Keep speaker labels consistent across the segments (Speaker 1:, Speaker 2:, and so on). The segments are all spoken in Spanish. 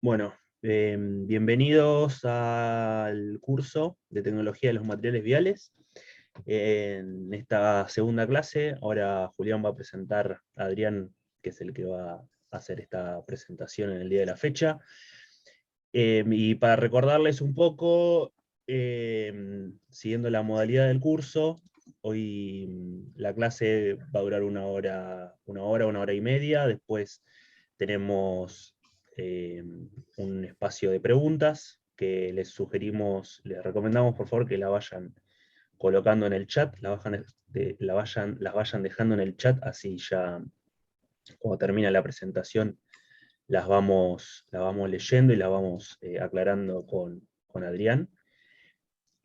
Speaker 1: Bueno, bienvenidos al curso de Tecnología de los Materiales Viales. En esta segunda clase, ahora Julián va a presentar a Adrián, que es el que va a hacer esta presentación en el día de la fecha. Y para recordarles un poco, siguiendo la modalidad del curso, hoy la clase va a durar una hora y media. Después tenemos un espacio de preguntas que les sugerimos, les recomendamos por favor que la vayan colocando en el chat, las vayan dejando en el chat, así ya cuando termina la presentación las vamos leyendo y las vamos aclarando con Adrián.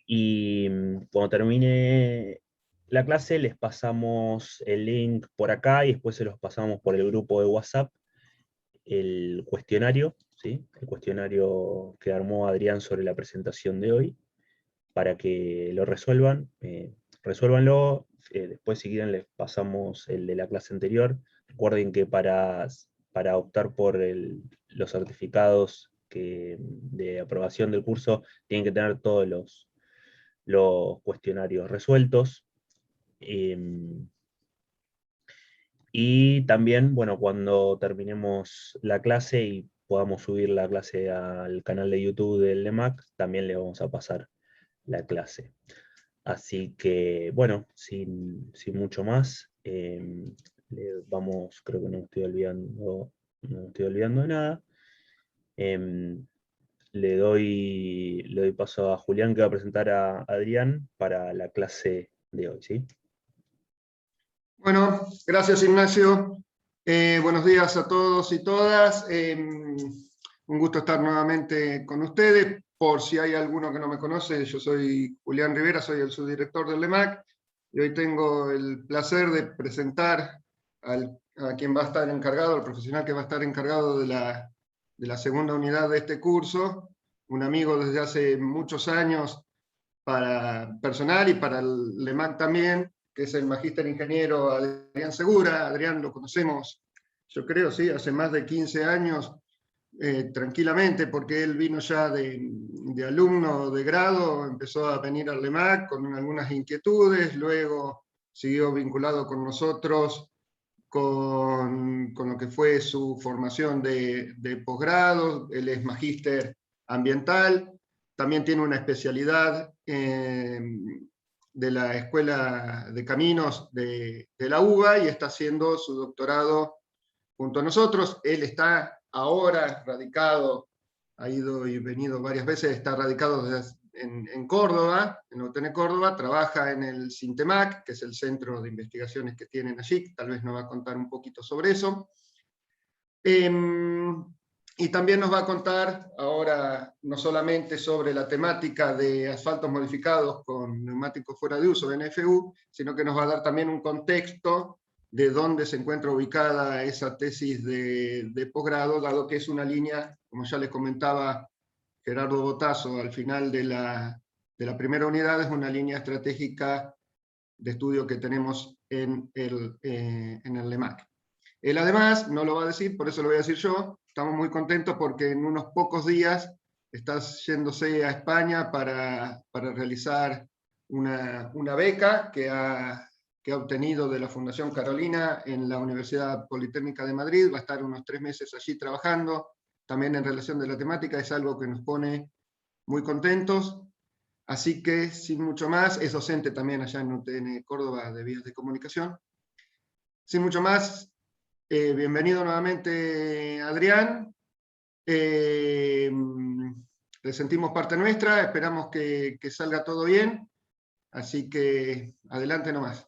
Speaker 1: Y cuando termine la clase les pasamos el link por acá y después se los pasamos por el grupo de WhatsApp, el cuestionario, ¿sí? El cuestionario que armó Adrián sobre la presentación de hoy, para que lo resuelvan. Resuélvanlo, después si quieren les pasamos el de la clase anterior. Recuerden que para optar por los certificados de aprobación del curso tienen que tener todos los cuestionarios resueltos. Y también, bueno, cuando terminemos la clase y podamos subir la clase al canal de YouTube del LEMAC, también le vamos a pasar la clase. Así que, bueno, sin mucho más, creo que no me estoy olvidando de nada. Le doy paso a Julián, que va a presentar a Adrián para la clase de hoy, ¿sí?
Speaker 2: Bueno, gracias Ignacio. Buenos días a todos y todas. Un gusto estar nuevamente con ustedes. Por si hay alguno que no me conoce, yo soy Julián Rivera, soy el subdirector del LEMAC, y hoy tengo el placer de presentar a quien va a estar encargado, al profesional que va a estar encargado de la segunda unidad de este curso, un amigo desde hace muchos años para personal y para el LEMAC también, que es el magíster ingeniero Adrián Segura. Adrián lo conocemos, yo creo, sí, hace más de 15 años, tranquilamente, porque él vino ya de alumno de grado, empezó a venir al LEMAC con algunas inquietudes, luego siguió vinculado con nosotros con lo que fue su formación de posgrado. Él es magíster ambiental, también tiene una especialidad de la Escuela de Caminos de la UBA y está haciendo su doctorado junto a nosotros. Él está ahora radicado, ha ido y venido varias veces, está radicado en Córdoba, en UTN Córdoba, trabaja en el CINTEMAC, que es el centro de investigaciones que tienen allí, tal vez nos va a contar un poquito sobre eso. Y también nos va a contar ahora no solamente sobre la temática de asfaltos modificados con neumáticos fuera de uso, NFU, sino que nos va a dar también un contexto de dónde se encuentra ubicada esa tesis de posgrado, dado que es una línea, como ya les comentaba Gerardo Botazo al final de la primera unidad, es una línea estratégica de estudio que tenemos en el LEMAC. Él además no lo va a decir, por eso lo voy a decir yo. Estamos muy contentos porque en unos pocos días está yéndose a España para realizar una beca que ha obtenido de la Fundación Carolina en la Universidad Politécnica de Madrid. Va a estar unos 3 meses allí trabajando, también en relación de la temática. Es algo que nos pone muy contentos. Así que, sin mucho más, es docente también allá en UTN Córdoba de Vías de Comunicación. Sin mucho más, bienvenido nuevamente, Adrián. Le sentimos parte nuestra, esperamos que salga todo bien, así que adelante nomás.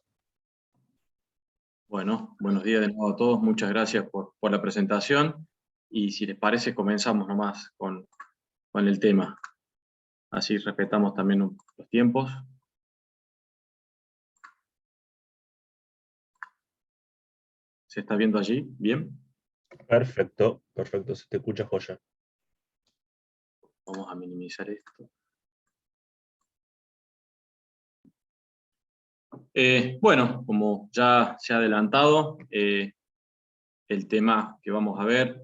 Speaker 3: Bueno, buenos días de nuevo a todos, muchas gracias por la presentación, y si les parece comenzamos nomás con el tema, así respetamos también los tiempos. ¿Se está viendo allí? ¿Bien?
Speaker 1: Perfecto, perfecto, se te escucha joya.
Speaker 3: Vamos a minimizar esto. Bueno, como ya se ha adelantado, el tema que vamos a ver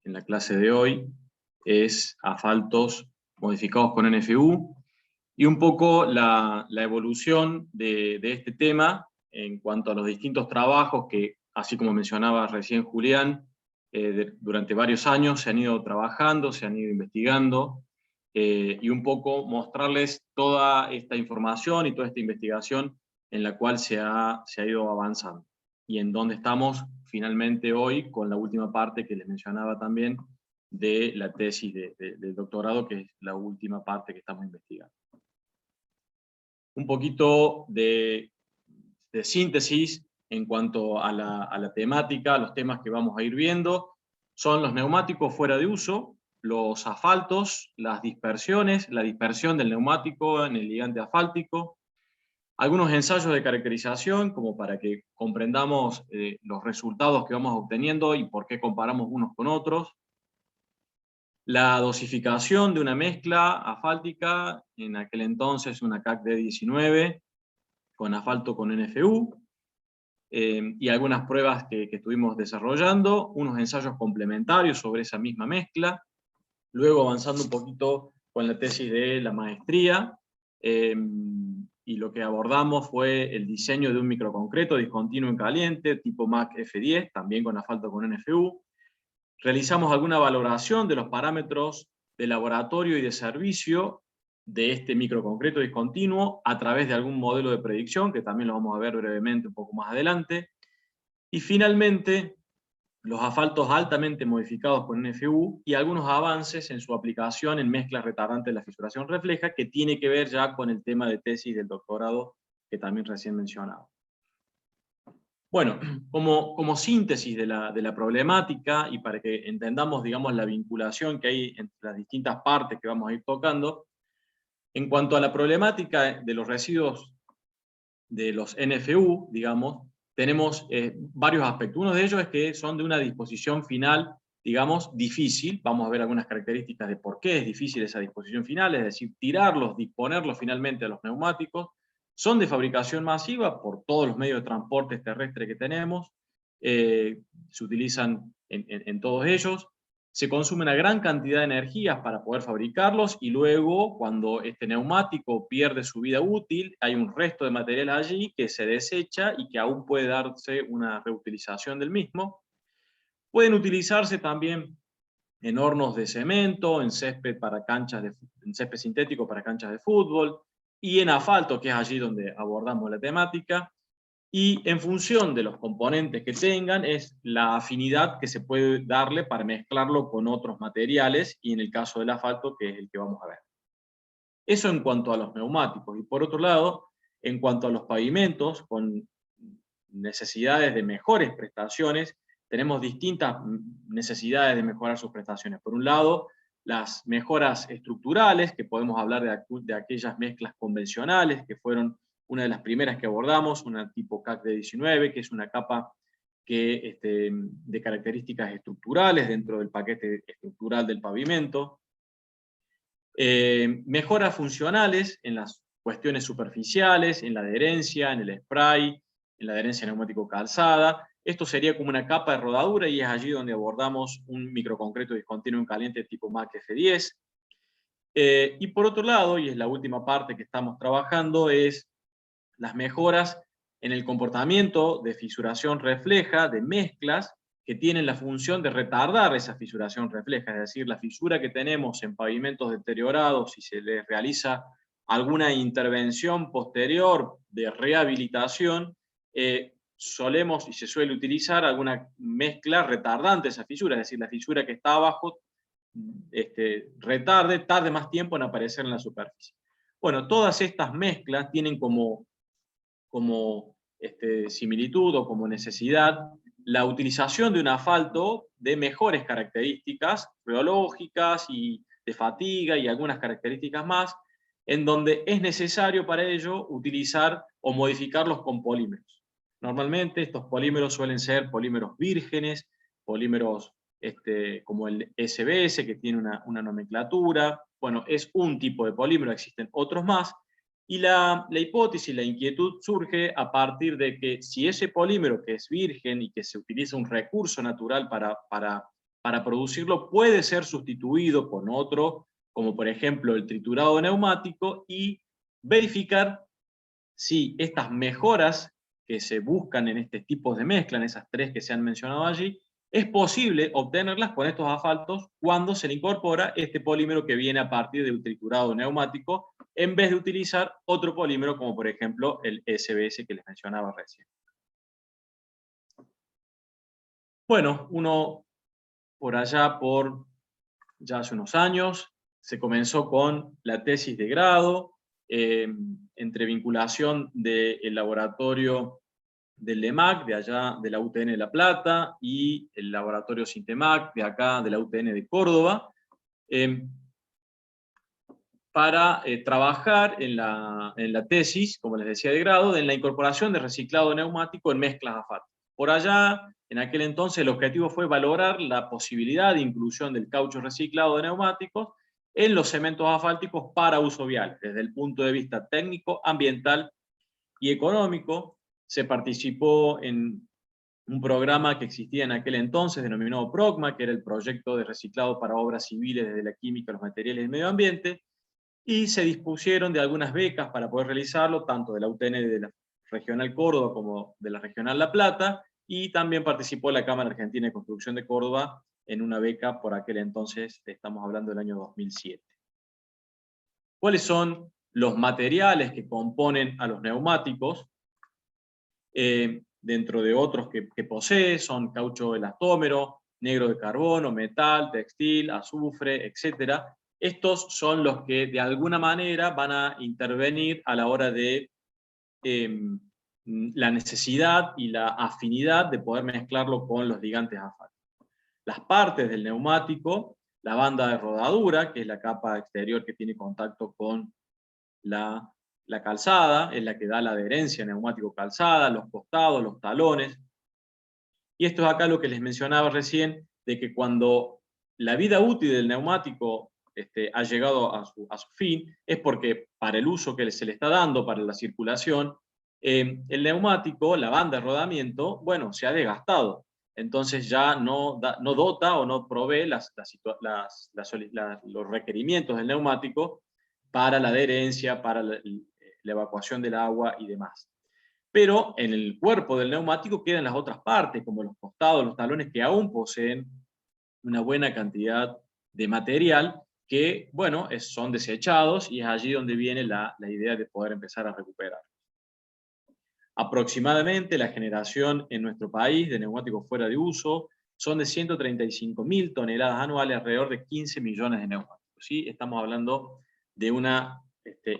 Speaker 3: en la clase de hoy es asfaltos modificados con NFU, y un poco la evolución de este tema en cuanto a los distintos trabajos que, así como mencionaba recién Julián, durante varios años se han ido trabajando, se han ido investigando, y un poco mostrarles toda esta información y toda esta investigación en la cual se ha ido avanzando, y en donde estamos finalmente hoy con la última parte que les mencionaba también, de la tesis del doctorado, que es la última parte que estamos investigando. Un poquito de síntesis en cuanto a la temática, los temas que vamos a ir viendo, son los neumáticos fuera de uso, los asfaltos, las dispersiones, la dispersión del neumático en el ligante asfáltico, algunos ensayos de caracterización, como para que comprendamos los resultados que vamos obteniendo y por qué comparamos unos con otros, la dosificación de una mezcla asfáltica, en aquel entonces una CAC D19, con asfalto con NFU, y algunas pruebas que estuvimos desarrollando, unos ensayos complementarios sobre esa misma mezcla, luego avanzando un poquito con la tesis de la maestría, y lo que abordamos fue el diseño de un microconcreto discontinuo en caliente, tipo MAC F10, también con asfalto con NFU. Realizamos alguna valoración de los parámetros de laboratorio y de servicio de este microconcreto discontinuo a través de algún modelo de predicción, que también lo vamos a ver brevemente un poco más adelante. Y finalmente, los asfaltos altamente modificados con NFU y algunos avances en su aplicación en mezclas retardantes de la fisuración refleja, que tiene que ver ya con el tema de tesis del doctorado que también recién mencionaba. Bueno, como síntesis de la problemática y para que entendamos, digamos, la vinculación que hay entre las distintas partes que vamos a ir tocando, en cuanto a la problemática de los residuos de los NFU, digamos, tenemos varios aspectos. Uno de ellos es que son de una disposición final, digamos, difícil. Vamos a ver algunas características de por qué es difícil esa disposición final, es decir, tirarlos, disponerlos finalmente a los neumáticos. Son de fabricación masiva por todos los medios de transporte terrestre que tenemos, se utilizan en todos ellos, se consume una gran cantidad de energías para poder fabricarlos, y luego, cuando este neumático pierde su vida útil, hay un resto de material allí que se desecha y que aún puede darse una reutilización del mismo. Pueden utilizarse también en hornos de cemento, en césped sintético para canchas de fútbol, y en asfalto, que es allí donde abordamos la temática, y en función de los componentes que tengan, es la afinidad que se puede darle para mezclarlo con otros materiales, y en el caso del asfalto, que es el que vamos a ver. Eso en cuanto a los neumáticos. Y por otro lado, en cuanto a los pavimentos, con necesidades de mejores prestaciones, tenemos distintas necesidades de mejorar sus prestaciones. Por un lado, las mejoras estructurales, que podemos hablar de aquellas mezclas convencionales, que fueron una de las primeras que abordamos, una tipo CAC D19, que es una capa de características estructurales dentro del paquete estructural del pavimento. Mejoras funcionales en las cuestiones superficiales, en la adherencia, en el spray, en la adherencia neumático-calzada. Esto sería como una capa de rodadura, y es allí donde abordamos un microconcreto discontinuo en caliente tipo MAC F10. Y por otro lado, y es la última parte que estamos trabajando, es las mejoras en el comportamiento de fisuración refleja de mezclas que tienen la función de retardar esa fisuración refleja, es decir, la fisura que tenemos en pavimentos deteriorados, si se les realiza alguna intervención posterior de rehabilitación, solemos y se suele utilizar alguna mezcla retardante esa fisura, es decir, la fisura que está abajo tarde más tiempo en aparecer en la superficie. Bueno, todas estas mezclas tienen como similitud o como necesidad la utilización de un asfalto de mejores características rheológicas y de fatiga y algunas características más, en donde es necesario para ello utilizar o modificarlos con polímeros. Normalmente estos polímeros suelen ser polímeros vírgenes, polímeros como el SBS, que tiene una nomenclatura. Bueno, es un tipo de polímero, existen otros más. Y la hipótesis, la inquietud surge a partir de que si ese polímero que es virgen y que se utiliza un recurso natural para para producirlo puede ser sustituido con otro, como por ejemplo el triturado neumático, y verificar si estas mejoras que se buscan en este tipo de mezcla, en esas tres que se han mencionado allí, es posible obtenerlas con estos asfaltos cuando se le incorpora este polímero que viene a partir del triturado neumático, en vez de utilizar otro polímero como por ejemplo el SBS que les mencionaba recién. Bueno, uno por allá, ya hace unos años, se comenzó con la tesis de grado, entre vinculación del laboratorio del LEMAC, de allá de la UTN de La Plata, y el laboratorio Sintemac, de acá de la UTN de Córdoba, para trabajar en la tesis, como les decía, de grado, en la incorporación de reciclado neumático en mezclas asfálticas. Por allá, en aquel entonces, el objetivo fue valorar la posibilidad de inclusión del caucho reciclado de neumáticos en los cementos asfálticos para uso vial, desde el punto de vista técnico, ambiental y económico. Se participó en un programa que existía en aquel entonces, denominado PROCMA, que era el proyecto de reciclado para obras civiles desde la química, los materiales y el medio ambiente, y se dispusieron de algunas becas para poder realizarlo, tanto de la UTN de la Regional Córdoba como de la Regional La Plata, y también participó la Cámara Argentina de Construcción de Córdoba en una beca por aquel entonces, estamos hablando del año 2007. ¿Cuáles son los materiales que componen a los neumáticos? Dentro de otros que posee, son caucho elastómero, negro de carbono, metal, textil, azufre, etc. Estos son los que de alguna manera van a intervenir a la hora de la necesidad y la afinidad de poder mezclarlo con los ligantes asfálticos. Las partes del neumático, la banda de rodadura, que es la capa exterior que tiene contacto con la calzada, es la que da la adherencia neumático-calzada, los costados, los talones. Y esto es acá lo que les mencionaba recién, de que cuando la vida útil del neumático ha llegado a su fin, es porque para el uso que se le está dando, para la circulación, el neumático, la banda de rodamiento, bueno, se ha desgastado. Entonces ya no dota o no provee los requerimientos del neumático para la adherencia, para la evacuación del agua y demás. Pero en el cuerpo del neumático quedan las otras partes, como los costados, los talones, que aún poseen una buena cantidad de material que, bueno, son desechados, y es allí donde viene la idea de poder empezar a recuperar. Aproximadamente la generación en nuestro país de neumáticos fuera de uso son de 135.000 toneladas anuales, alrededor de 15 millones de neumáticos. ¿Sí? Estamos hablando de una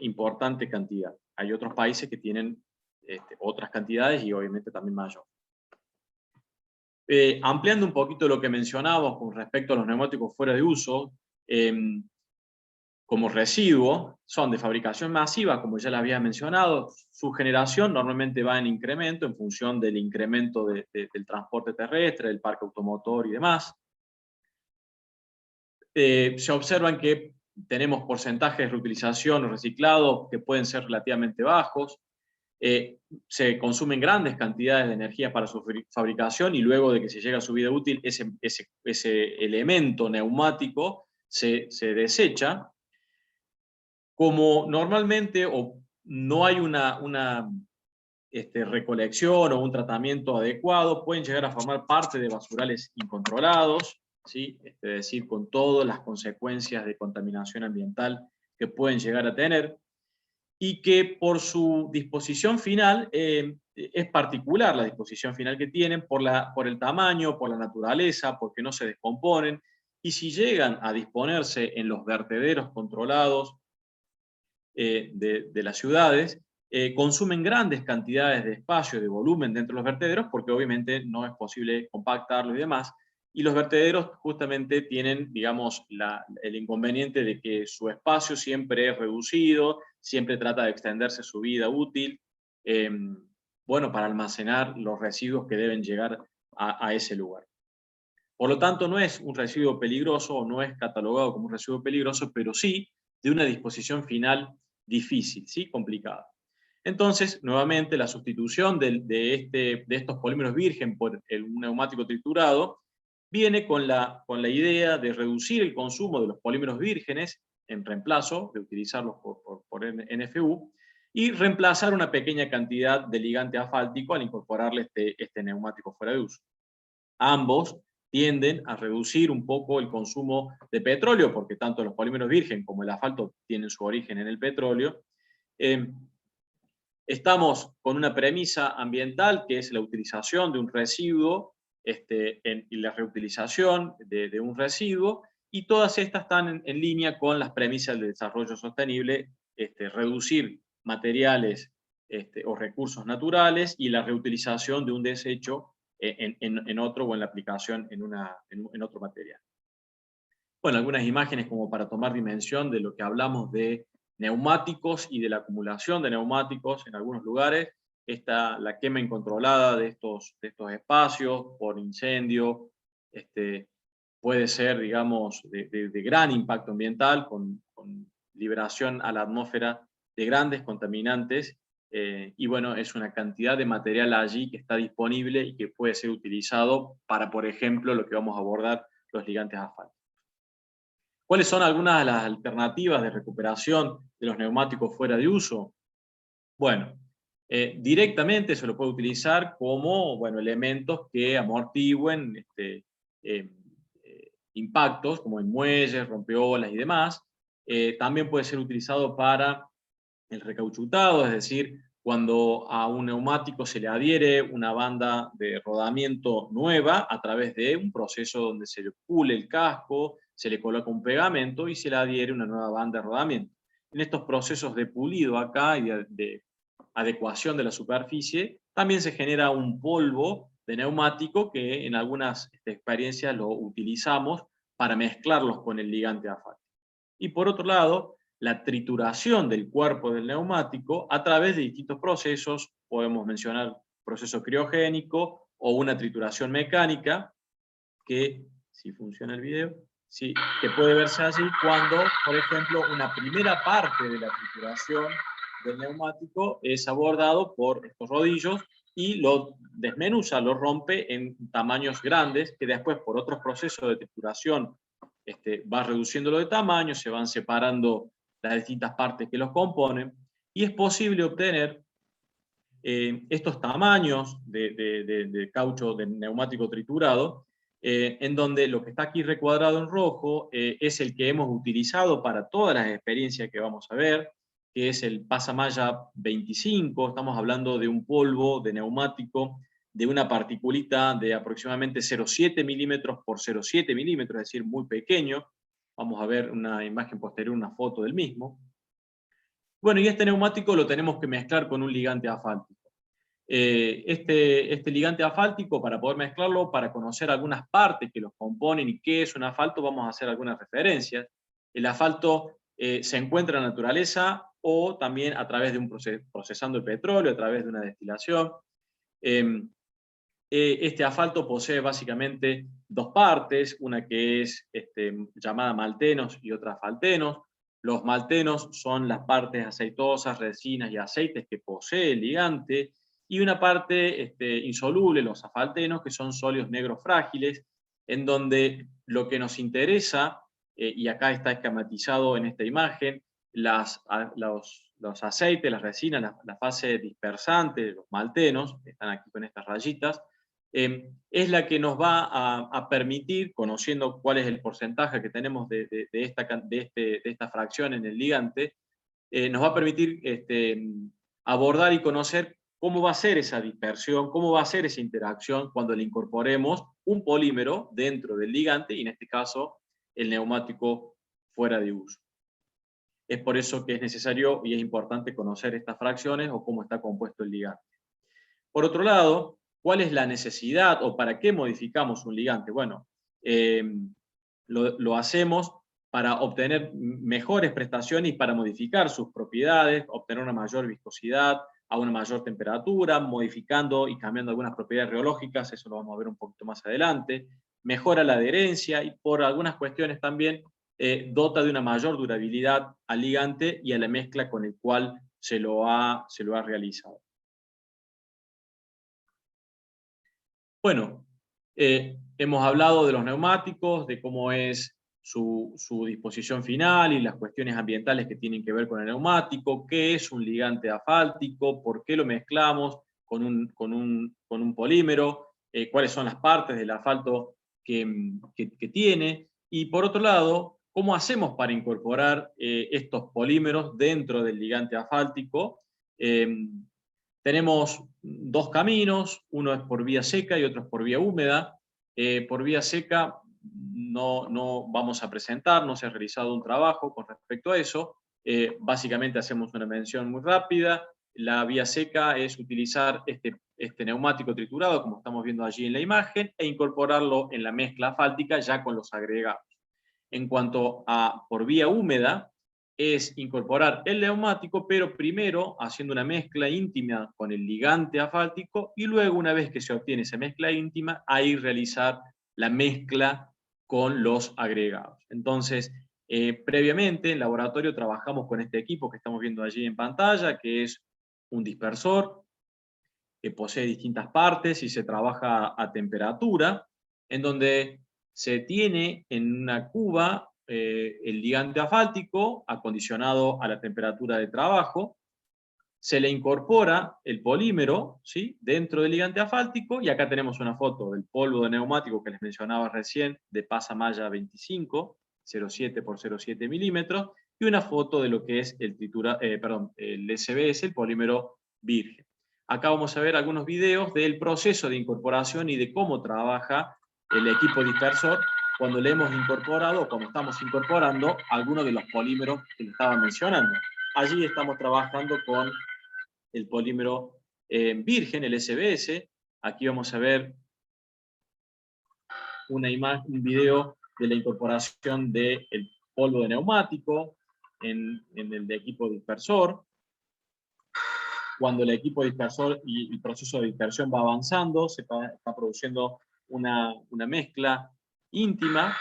Speaker 3: importante cantidad. Hay otros países que tienen otras cantidades y obviamente también mayor. Ampliando un poquito lo que mencionábamos con respecto a los neumáticos fuera de uso, como residuo, son de fabricación masiva, como ya les había mencionado. Su generación normalmente va en incremento en función del incremento del transporte terrestre, del parque automotor y demás. Se observan que tenemos porcentajes de reutilización o reciclado que pueden ser relativamente bajos. Se consumen grandes cantidades de energía para su fabricación, y luego de que se llega a su vida útil, ese elemento neumático se desecha. Como normalmente no hay una recolección o un tratamiento adecuado, pueden llegar a formar parte de basurales incontrolados, ¿sí? Es decir, con todas las consecuencias de contaminación ambiental que pueden llegar a tener, y que por su disposición final, es particular la disposición final que tienen, por el tamaño, por la naturaleza, porque no se descomponen, y si llegan a disponerse en los vertederos controlados de las ciudades, consumen grandes cantidades de espacio, de volumen dentro de los vertederos, porque obviamente no es posible compactarlo y demás. Y los vertederos justamente tienen, digamos, el inconveniente de que su espacio siempre es reducido, siempre trata de extenderse su vida útil, bueno, para almacenar los residuos que deben llegar a ese lugar. Por lo tanto, no es un residuo peligroso, o no es catalogado como un residuo peligroso, pero sí de una disposición final difícil, ¿sí? Complicada. Entonces, nuevamente, la sustitución de estos polímeros virgen por un neumático triturado viene con la idea de reducir el consumo de los polímeros vírgenes en reemplazo de utilizarlos por NFU, y reemplazar una pequeña cantidad de ligante asfáltico al incorporarle este neumático fuera de uso. Ambos tienden a reducir un poco el consumo de petróleo, porque tanto los polímeros virgen como el asfalto tienen su origen en el petróleo. Estamos con una premisa ambiental que es la utilización de un residuo y la reutilización de un residuo, y todas estas están en línea con las premisas del desarrollo sostenible, reducir materiales o recursos naturales y la reutilización de un desecho en otro, o en la aplicación en otro material. Bueno, algunas imágenes como para tomar dimensión de lo que hablamos de neumáticos y de la acumulación de neumáticos en algunos lugares. La quema incontrolada de estos espacios por incendio, puede ser, digamos, de gran impacto ambiental, con liberación a la atmósfera de grandes contaminantes, y bueno, es una cantidad de material allí que está disponible y que puede ser utilizado para, por ejemplo, lo que vamos a abordar, los ligantes asfálticos. ¿Cuáles son algunas de las alternativas de recuperación de los neumáticos fuera de uso? Bueno, directamente se lo puede utilizar como, bueno, elementos que amortigüen impactos, como en muelles, rompeolas y demás. También puede ser utilizado para el recauchutado, es decir, cuando a un neumático se le adhiere una banda de rodamiento nueva a través de un proceso donde se le pule el casco, se le coloca un pegamento y se le adhiere una nueva banda de rodamiento. En estos procesos de pulido acá y de adecuación de la superficie, también se genera un polvo de neumático que en algunas experiencias lo utilizamos para mezclarlos con el ligante asfáltico. Y por otro lado, la trituración del cuerpo del neumático a través de distintos procesos, podemos mencionar proceso criogénico o una trituración mecánica, que, si funciona el video, sí, que puede verse allí cuando, por ejemplo, una primera parte de la trituración del neumático es abordado por estos rodillos y lo desmenuza, lo rompe en tamaños grandes, que después por otros procesos de trituración va reduciéndolo de tamaño, se van separando las distintas partes que los componen, y es posible obtener estos tamaños de caucho de neumático triturado, en donde lo que está aquí recuadrado en rojo es el que hemos utilizado para todas las experiencias que vamos a ver, que es el Pasamaya 25, estamos hablando de un polvo de neumático de una particulita de aproximadamente 0,7 milímetros por 0,7 milímetros, es decir, muy pequeño. Vamos a ver una imagen posterior, una foto del mismo. Bueno, y este neumático lo tenemos que mezclar con un ligante asfáltico. Este ligante asfáltico, para poder mezclarlo, para conocer algunas partes que los componen y qué es un asfalto, vamos a hacer algunas referencias. El asfalto se encuentra en la naturaleza o también a través de un procesando el petróleo, a través de una destilación. Este asfalto posee básicamente dos partes, una que es llamada maltenos y otra asfaltenos. Los maltenos son las partes aceitosas, resinas y aceites que posee el ligante, y una parte insoluble, los asfaltenos, que son sólidos negros frágiles, en donde lo que nos interesa, y acá está esquematizado en esta imagen, los aceites, las resinas, la fase dispersante, los maltenos, que están aquí con estas rayitas, es la que nos va a permitir, conociendo cuál es el porcentaje que tenemos de esta fracción en el ligante, nos va a permitir abordar y conocer cómo va a ser esa dispersión, cómo va a ser esa interacción cuando le incorporemos un polímero dentro del ligante, y en este caso el neumático fuera de uso. Es por eso que es necesario y es importante conocer estas fracciones o cómo está compuesto el ligante. Por otro lado, ¿cuál es la necesidad o para qué modificamos un ligante? Bueno, lo hacemos para obtener mejores prestaciones y para modificar sus propiedades, obtener una mayor viscosidad a una mayor temperatura, modificando y cambiando algunas propiedades reológicas, eso lo vamos a ver un poquito más adelante. Mejora la adherencia y por algunas cuestiones también dota de una mayor durabilidad al ligante y a la mezcla con el cual se lo ha realizado. Bueno, Hemos hablado de los neumáticos, de cómo es su disposición final y las cuestiones ambientales que tienen que ver con el neumático, qué es un ligante asfáltico, por qué lo mezclamos con un polímero, cuáles son las partes del asfalto que tiene, y por otro lado, cómo hacemos para incorporar estos polímeros dentro del ligante asfáltico. Tenemos dos caminos, uno es por vía seca y otro es por vía húmeda. Por vía seca no vamos a presentar, no se ha realizado un trabajo con respecto a eso. Básicamente hacemos una mención muy rápida. La vía seca es utilizar este neumático triturado, como estamos viendo allí en la imagen, e incorporarlo en la mezcla asfáltica ya con los agregados. En cuanto a por vía húmeda, es incorporar el neumático, pero primero haciendo una mezcla íntima con el ligante asfáltico y luego, una vez que se obtiene esa mezcla íntima, ahí realizar la mezcla con los agregados. Entonces, previamente en laboratorio trabajamos con este equipo que estamos viendo allí en pantalla, que es un dispersor que posee distintas partes y se trabaja a temperatura, en donde se tiene en una cuba el ligante asfáltico acondicionado a la temperatura de trabajo, se le incorpora el polímero, ¿sí?, dentro del ligante asfáltico, y acá tenemos una foto del polvo de neumático que les mencionaba recién, de pasamalla 25, 0,7 por 0,7 milímetros, y una foto de lo que es el SBS, el polímero virgen. Acá vamos a ver algunos videos del proceso de incorporación y de cómo trabaja el equipo dispersor cuando le hemos incorporado, o cuando estamos incorporando, algunos de los polímeros que les estaba mencionando. Allí estamos trabajando con el polímero virgen, el SBS. Aquí vamos a ver un video de la incorporación del polvo de neumático en el de equipo dispersor. Cuando el equipo dispersor y el proceso de dispersión va avanzando, se está produciendo una mezcla íntima,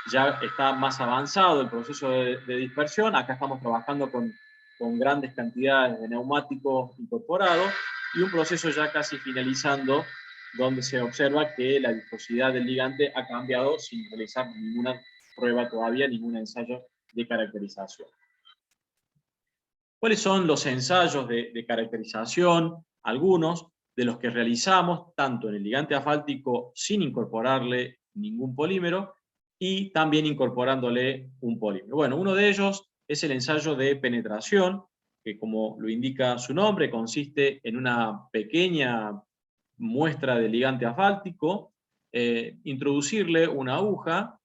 Speaker 3: ya está más avanzado el proceso de dispersión. Acá estamos trabajando con grandes cantidades de neumáticos incorporados y un proceso ya casi finalizando, donde se observa que la viscosidad del ligante ha cambiado sin realizar ninguna prueba todavía, ningún ensayo de caracterización. ¿Cuáles son los ensayos de caracterización? Algunos de los que realizamos, tanto en el ligante asfáltico sin incorporarle ningún polímero, y también incorporándole un polímero. Bueno, uno de ellos es el ensayo de penetración, que, como lo indica su nombre, consiste en una pequeña muestra de ligante asfáltico, introducirle una aguja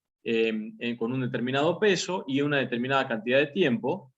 Speaker 3: con un determinado peso y una determinada cantidad de tiempo,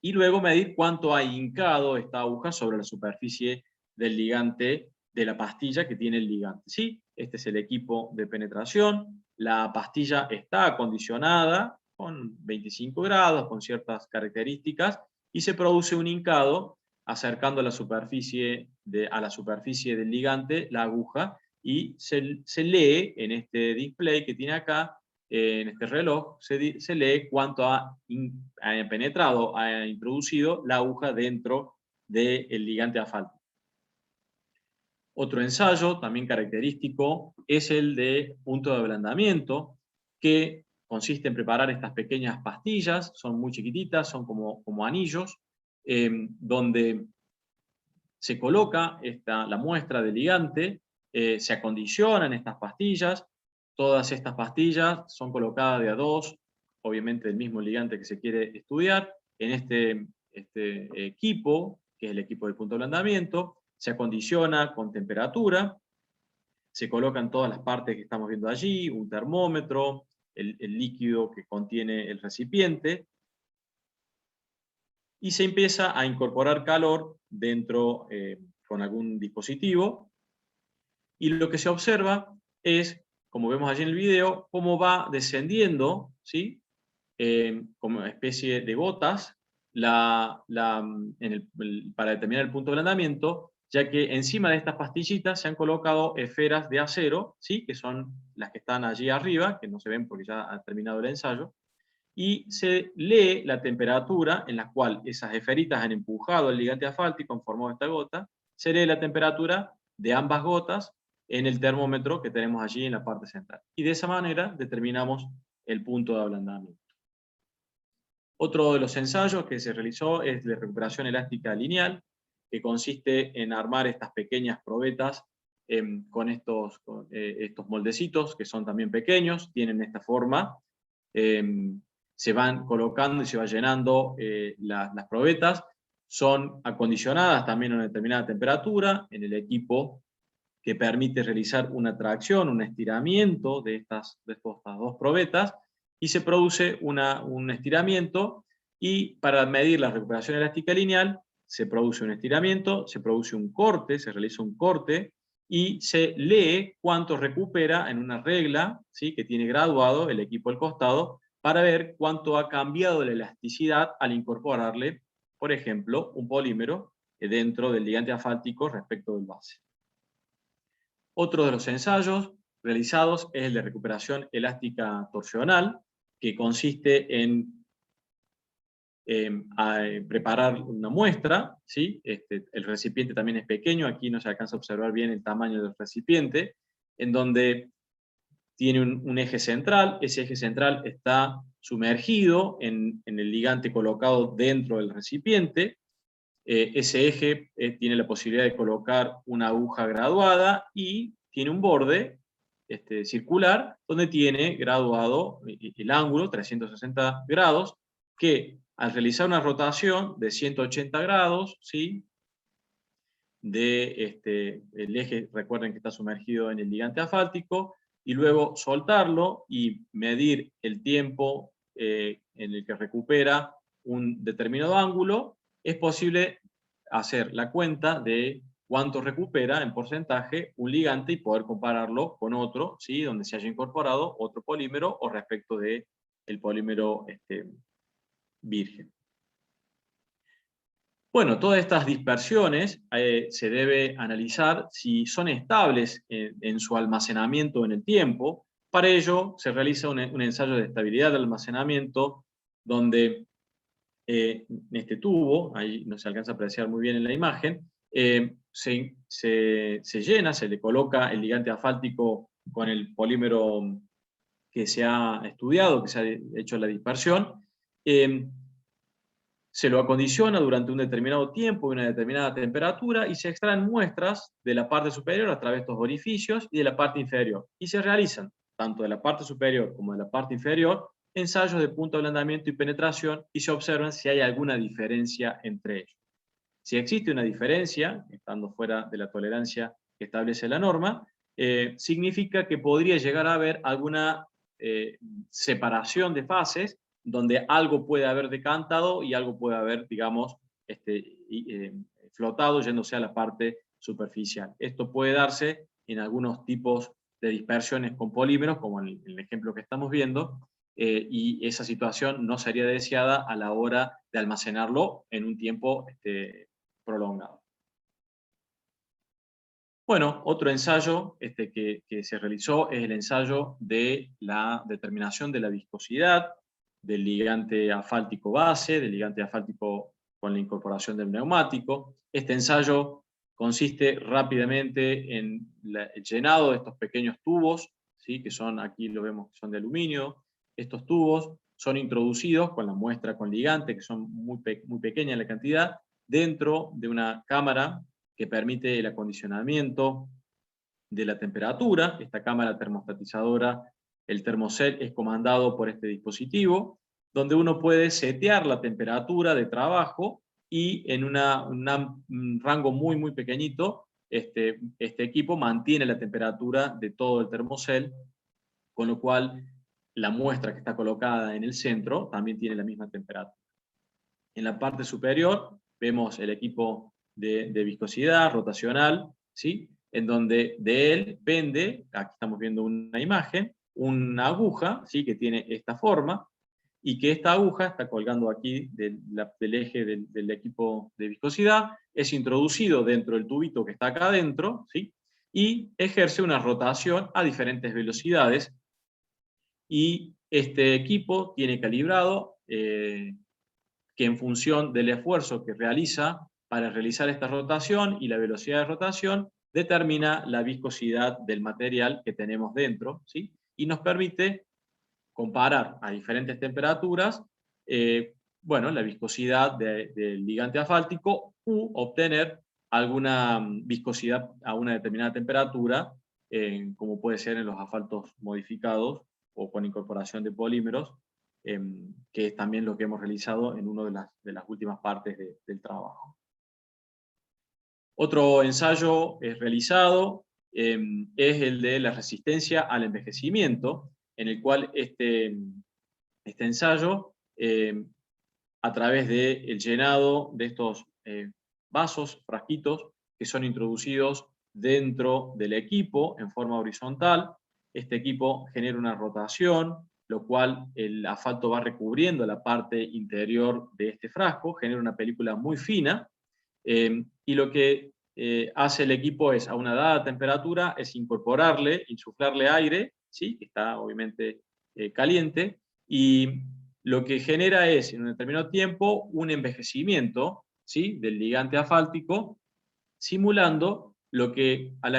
Speaker 3: y luego medir cuánto ha hincado esta aguja sobre la superficie del ligante de la pastilla que tiene el ligante. ¿Sí? Este es el equipo de penetración. La pastilla está acondicionada con 25 grados, con ciertas características, y se produce un hincado acercando a la superficie del ligante la aguja, y se lee en este display que tiene acá, en este reloj, se lee cuánto ha penetrado, ha introducido la aguja dentro del ligante asfáltico. Otro ensayo, también característico, es el de punto de ablandamiento, que consiste en preparar estas pequeñas pastillas, son muy chiquititas, son como anillos, donde se coloca la muestra de ligante, se acondicionan estas pastillas. Todas estas pastillas son colocadas de a dos, obviamente del mismo ligante que se quiere estudiar, en este equipo, que es el equipo de punto de ablandamiento. Se acondiciona con temperatura, se colocan todas las partes que estamos viendo allí, un termómetro, el líquido que contiene el recipiente, y se empieza a incorporar calor dentro con algún dispositivo, y lo que se observa es, como vemos allí en el video, cómo va descendiendo, ¿sí?, como una especie de gotas para determinar el punto de ablandamiento, ya que encima de estas pastillitas se han colocado esferas de acero, ¿sí?, que son las que están allí arriba, que no se ven porque ya ha terminado el ensayo, y se lee la temperatura en la cual esas esferitas han empujado el ligante asfáltico en forma de esta gota, se lee la temperatura de ambas gotas en el termómetro que tenemos allí en la parte central. Y de esa manera determinamos el punto de ablandamiento. Otro de los ensayos que se realizó es de recuperación elástica lineal, que consiste en armar estas pequeñas probetas con estos moldecitos, que son también pequeños, tienen esta forma, se van colocando y se va llenando las probetas, son acondicionadas también a una determinada temperatura en el equipo que permite realizar una tracción, un estiramiento de estas dos probetas, y se produce un estiramiento, y para medir la recuperación elástica lineal se produce un estiramiento, se produce un corte, se realiza un corte, y se lee cuánto recupera en una regla, ¿sí?, que tiene graduado el equipo al costado, para ver cuánto ha cambiado la elasticidad al incorporarle, por ejemplo, un polímero dentro del ligante asfáltico respecto del base. Otro de los ensayos realizados es el de recuperación elástica torsional, que consiste en preparar una muestra, ¿sí? El recipiente también es pequeño, aquí no se alcanza a observar bien el tamaño del recipiente, en donde tiene un eje central, ese eje central está sumergido en el ligante colocado dentro del recipiente, ese eje tiene la posibilidad de colocar una aguja graduada y tiene un borde circular donde tiene graduado el ángulo 360 grados, que al realizar una rotación de 180 grados, ¿sí?, el eje, recuerden que está sumergido en el ligante asfáltico, y luego soltarlo y medir el tiempo en el que recupera un determinado ángulo, es posible hacer la cuenta de cuánto recupera en porcentaje un ligante y poder compararlo con otro, ¿sí?, donde se haya incorporado otro polímero o respecto del polímero virgen. Bueno, todas estas dispersiones se debe analizar si son estables en su almacenamiento en el tiempo. Para ello se realiza un ensayo de estabilidad del almacenamiento, donde en este tubo, ahí no se alcanza a apreciar muy bien en la imagen, se llena, se le coloca el ligante asfáltico con el polímero que se ha estudiado, que se ha hecho la dispersión, se lo acondiciona durante un determinado tiempo y una determinada temperatura, y se extraen muestras de la parte superior a través de estos orificios y de la parte inferior, y se realizan, tanto de la parte superior como de la parte inferior, ensayos de punto de ablandamiento y penetración, y se observan si hay alguna diferencia entre ellos. Si existe una diferencia, estando fuera de la tolerancia que establece la norma, significa que podría llegar a haber alguna separación de fases, donde algo puede haber decantado y algo puede haber, digamos, flotado yéndose a la parte superficial. Esto puede darse en algunos tipos de dispersiones con polímeros, como en el ejemplo que estamos viendo, y esa situación no sería deseada a la hora de almacenarlo en un tiempo prolongado. Bueno, otro ensayo que se realizó es el ensayo de la determinación de la viscosidad del ligante asfáltico base, del ligante asfáltico con la incorporación del neumático. Este ensayo consiste rápidamente en el llenado de estos pequeños tubos, ¿sí?, que son, aquí lo vemos que son de aluminio. Estos tubos son introducidos con la muestra con ligante, que son muy pequeña en la cantidad, dentro de una cámara que permite el acondicionamiento de la temperatura. Esta cámara termostatizadora, el Thermocell, es comandado por este dispositivo, donde uno puede setear la temperatura de trabajo, y en un rango muy pequeñito, este equipo mantiene la temperatura de todo el Thermocell, con lo cual la muestra que está colocada en el centro también tiene la misma temperatura. En la parte superior vemos el equipo de viscosidad rotacional, ¿sí?, en donde de él pende, aquí estamos viendo una imagen, una aguja, ¿sí?, que tiene esta forma, y que esta aguja está colgando aquí del eje del equipo de viscosidad, es introducido dentro del tubito que está acá adentro, ¿sí?, y ejerce una rotación a diferentes velocidades, y este equipo tiene calibrado que en función del esfuerzo que realiza para realizar esta rotación y la velocidad de rotación, determina la viscosidad del material que tenemos dentro, ¿sí? Y nos permite comparar a diferentes temperaturas, bueno, la viscosidad del ligante asfáltico u obtener alguna viscosidad a una determinada temperatura, como puede ser en los asfaltos modificados o con incorporación de polímeros, que es también lo que hemos realizado en una de las últimas partes del trabajo. Otro ensayo realizado es el de la resistencia al envejecimiento, en el cual este ensayo, a través del llenado de estos vasos, frasquitos, que son introducidos dentro del equipo en forma horizontal, este equipo genera una rotación, lo cual el asfalto va recubriendo la parte interior de este frasco, genera una película muy fina, y lo que hace el equipo es, a una dada temperatura, es incorporarle, insuflarle aire, ¿sí? Que está obviamente caliente, y lo que genera es, en un determinado tiempo, un envejecimiento, ¿sí? Del ligante asfáltico, simulando lo que al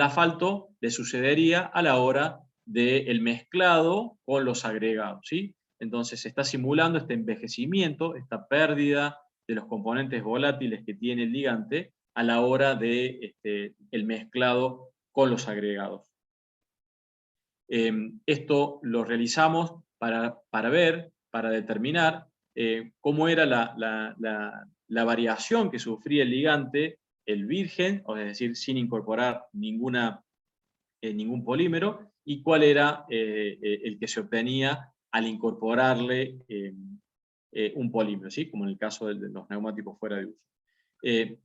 Speaker 3: asfalto le sucedería a la hora del mezclado con los agregados, ¿sí? Entonces se está simulando este envejecimiento, esta pérdida de los componentes volátiles que tiene el ligante a la hora de el mezclado con los agregados. Esto lo realizamos para ver, para determinar cómo era la variación que sufría el ligante, el virgen, es decir, sin incorporar ningún polímero, y cuál era el que se obtenía al incorporarle un polímero, ¿sí? Como en el caso de los neumáticos fuera de uso.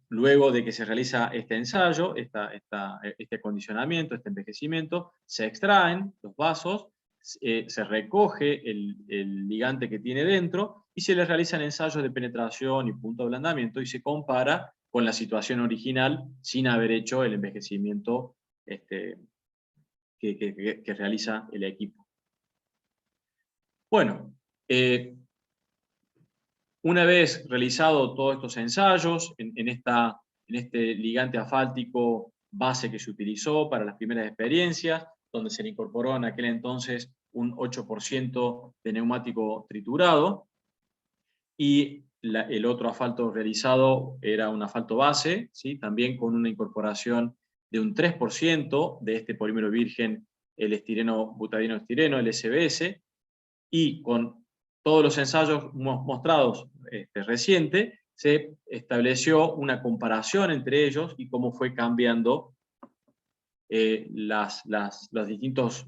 Speaker 3: Luego de que se realiza este ensayo, este acondicionamiento, este envejecimiento, se extraen los vasos, se recoge el ligante que tiene dentro y se le realizan ensayos de penetración y punto de ablandamiento y se compara con la situación original sin haber hecho el envejecimiento que realiza el equipo. Bueno, una vez realizado todos estos ensayos en este ligante asfáltico base que se utilizó para las primeras experiencias, donde se le incorporó en aquel entonces un 8% de neumático triturado, y el otro asfalto realizado era un asfalto base, ¿sí? También con una incorporación de un 3% de este polímero virgen, el estireno butadieno estireno, el SBS, y con todos los ensayos mostrados reciente, se estableció una comparación entre ellos y cómo fue cambiando los distintos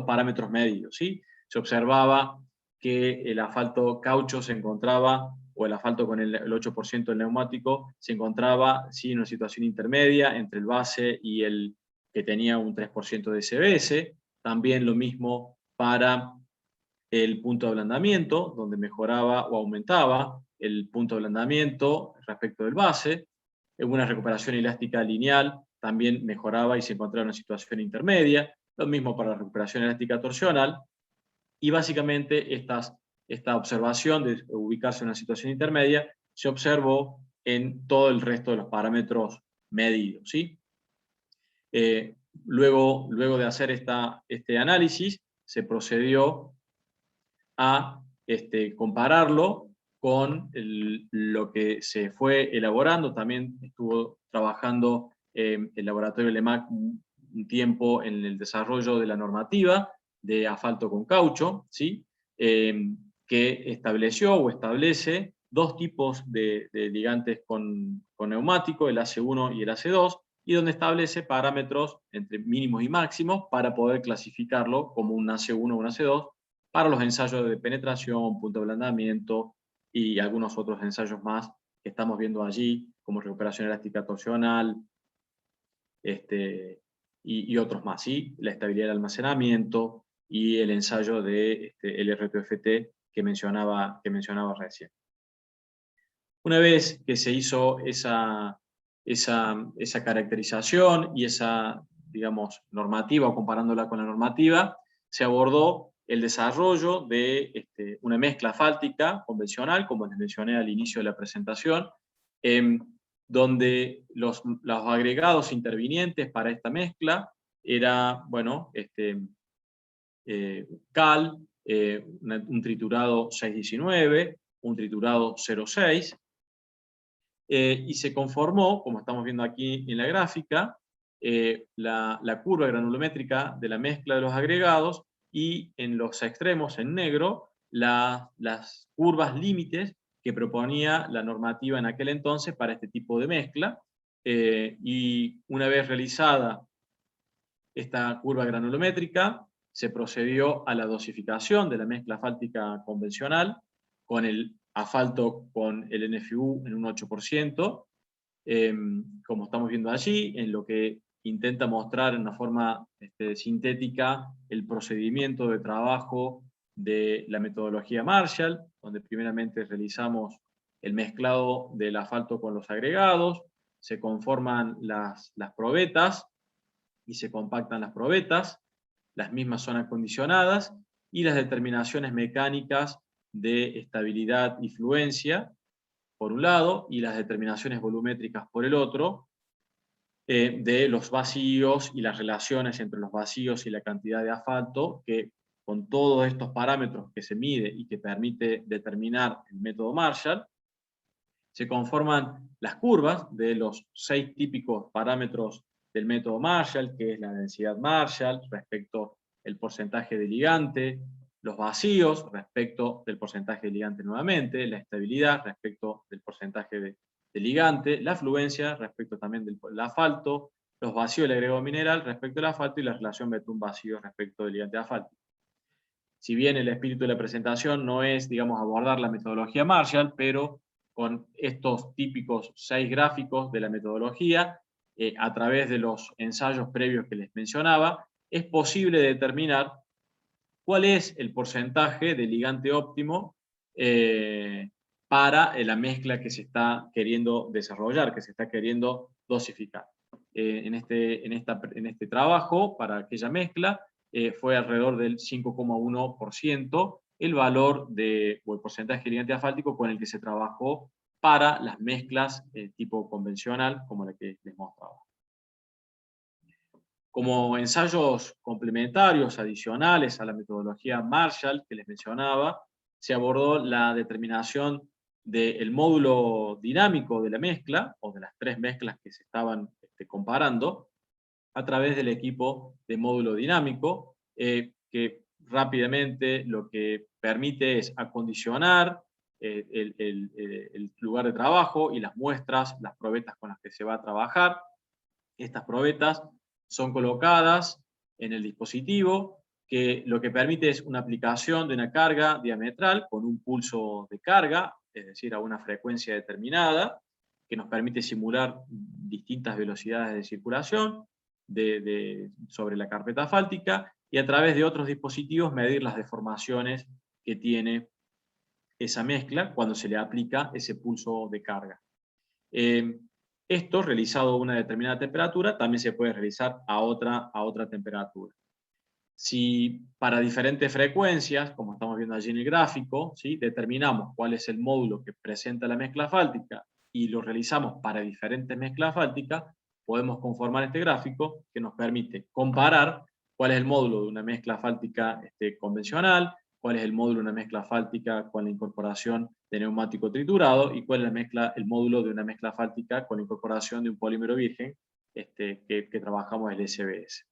Speaker 3: parámetros medidos, ¿sí? Se observaba que el asfalto caucho se encontraba, o el asfalto con el 8% del neumático, se encontraba sí, en una situación intermedia entre el base y el que tenía un 3% de SBS. También lo mismo para el punto de ablandamiento, donde mejoraba o aumentaba el punto de ablandamiento respecto del base. En una recuperación elástica lineal también mejoraba y se encontraba en una situación intermedia. Lo mismo para la recuperación elástica torsional. Y básicamente esta observación de ubicarse en una situación intermedia se observó en todo el resto de los parámetros medidos, ¿sí? Luego de hacer este análisis, se procedió a compararlo con lo que se fue elaborando. También estuvo trabajando el laboratorio LEMAC un tiempo en el desarrollo de la normativa de asfalto con caucho, ¿sí? Que estableció o establece dos tipos de ligantes con neumático, el AC1 y el AC2, y donde establece parámetros entre mínimos y máximos para poder clasificarlo como un AC1 o un AC2 para los ensayos de penetración, punto de ablandamiento y algunos otros ensayos más que estamos viendo allí, como recuperación elástica torsional y otros más, ¿sí? La estabilidad del almacenamiento y el ensayo de el RTFT que mencionaba recién. Una vez que se hizo esa caracterización y esa, digamos, normativa, o comparándola con la normativa, se abordó el desarrollo de una mezcla asfáltica convencional, como les mencioné al inicio de la presentación, donde los agregados intervinientes para esta mezcla era, bueno, cal, un triturado 619, un triturado 06, y se conformó, como estamos viendo aquí en la gráfica, la curva granulométrica de la mezcla de los agregados, y en los extremos, en negro, las curvas límites que proponía la normativa en aquel entonces para este tipo de mezcla, y una vez realizada esta curva granulométrica, se procedió a la dosificación de la mezcla asfáltica convencional, con el asfalto con el NFU en un 8%, como estamos viendo allí, en lo que intenta mostrar en una forma sintética el procedimiento de trabajo de la metodología Marshall, donde primeramente realizamos el mezclado del asfalto con los agregados, se conforman las probetas y se compactan las probetas, las mismas son acondicionadas, y las determinaciones mecánicas de estabilidad y fluencia, por un lado, y las determinaciones volumétricas por el otro, de los vacíos y las relaciones entre los vacíos y la cantidad de asfalto, que con todos estos parámetros que se mide y que permite determinar el método Marshall, se conforman las curvas de los 6 típicos parámetros del método Marshall, que es la densidad Marshall respecto al porcentaje de ligante, los vacíos respecto del porcentaje de ligante nuevamente, la estabilidad respecto del porcentaje de ligante, la fluencia respecto también del asfalto, los vacíos del agregado mineral respecto al asfalto, y la relación betún-vacío respecto del ligante asfáltico. Si bien el espíritu de la presentación no es, digamos, abordar la metodología Marshall, pero con estos típicos 6 gráficos de la metodología, a través de los ensayos previos que les mencionaba, es posible determinar cuál es el porcentaje de ligante óptimo para la mezcla que se está queriendo desarrollar, que se está queriendo dosificar. En este trabajo, para aquella mezcla, fue alrededor del 5,1% el valor o el porcentaje de ligante asfáltico con el que se trabajó para las mezclas tipo convencional, como la que les mostraba. Como ensayos complementarios, adicionales a la metodología Marshall que les mencionaba, se abordó la determinación del módulo dinámico de la mezcla, o de las 3 mezclas que se estaban comparando, a través del equipo de módulo dinámico, que rápidamente lo que permite es acondicionar el lugar de trabajo y las muestras, las probetas con las que se va a trabajar. Estas probetas son colocadas en el dispositivo, que lo que permite es una aplicación de una carga diametral con un pulso de carga, es decir, a una frecuencia determinada, que nos permite simular distintas velocidades de circulación sobre la carpeta asfáltica, y a través de otros dispositivos medir las deformaciones que tiene esa mezcla cuando se le aplica ese pulso de carga. Esto, realizado a una determinada temperatura, también se puede realizar a otra temperatura. Si para diferentes frecuencias, como estamos viendo allí en el gráfico, ¿sí?, determinamos cuál es el módulo que presenta la mezcla asfáltica y lo realizamos para diferentes mezclas asfálticas, podemos conformar este gráfico que nos permite comparar cuál es el módulo de una mezcla asfáltica convencional, cuál es el módulo de una mezcla asfáltica con la incorporación de neumático triturado, y cuál es el módulo de una mezcla asfáltica con la incorporación de un polímero virgen que trabajamos el SBS.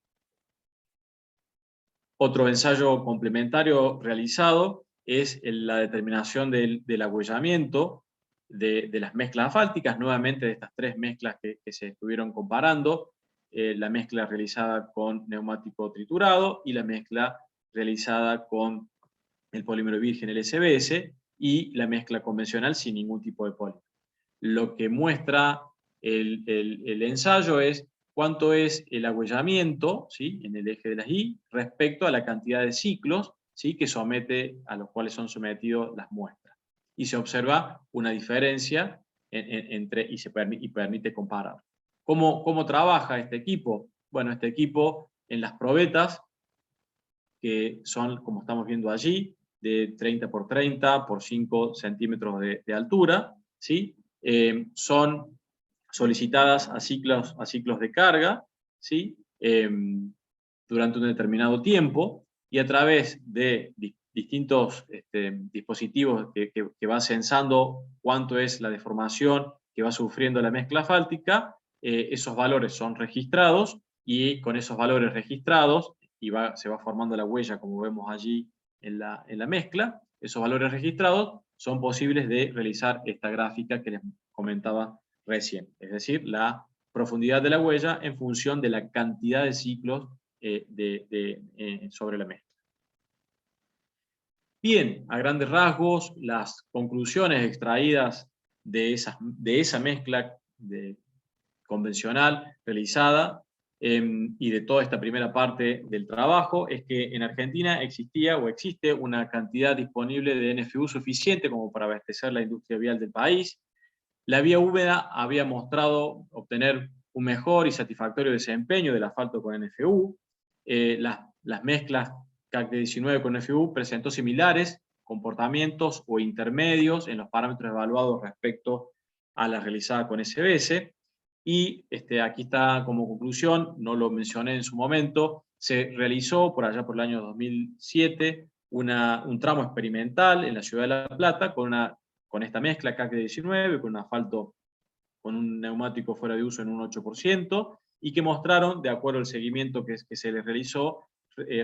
Speaker 3: Otro ensayo complementario realizado es la determinación del agüellamiento de las mezclas asfálticas, nuevamente de estas 3 mezclas que se estuvieron comparando, la mezcla realizada con neumático triturado y la mezcla realizada con el polímero virgen, el SBS, y la mezcla convencional sin ningún tipo de polímero. Lo que muestra el ensayo es cuánto es el agüellamiento, ¿sí?, en el eje de las Y respecto a la cantidad de ciclos, ¿sí?, a los cuales son sometidos las muestras. Y se observa una diferencia y permite comparar. ¿Cómo trabaja este equipo? Bueno, este equipo en las probetas, que son, como estamos viendo allí, de 30 por 30 por 5 centímetros de altura, ¿sí?, son solicitadas a ciclos de carga, ¿sí? Durante un determinado tiempo, y a través de distintos dispositivos que va censando cuánto es la deformación que va sufriendo la mezcla asfáltica, esos valores son registrados, y con esos valores registrados, se va formando la huella, como vemos allí en la mezcla, esos valores registrados son posibles de realizar esta gráfica que les comentaba recién, es decir, la profundidad de la huella en función de la cantidad de ciclos sobre la mezcla. Bien, a grandes rasgos, las conclusiones extraídas de esa mezcla convencional realizada y de toda esta primera parte del trabajo es que en Argentina existía o existe una cantidad disponible de NFU suficiente como para abastecer la industria vial del país. La vía húmeda había mostrado obtener un mejor y satisfactorio desempeño del asfalto con NFU. Las mezclas CAC-19 con NFU presentó similares comportamientos o intermedios en los parámetros evaluados respecto a la realizada con SBS. Y aquí está como conclusión, no lo mencioné en su momento, se realizó por allá por el año 2007 un tramo experimental en la ciudad de La Plata con esta mezcla CAC-19, con un asfalto con un neumático fuera de uso en un 8%, y que mostraron, de acuerdo al seguimiento que se les realizó,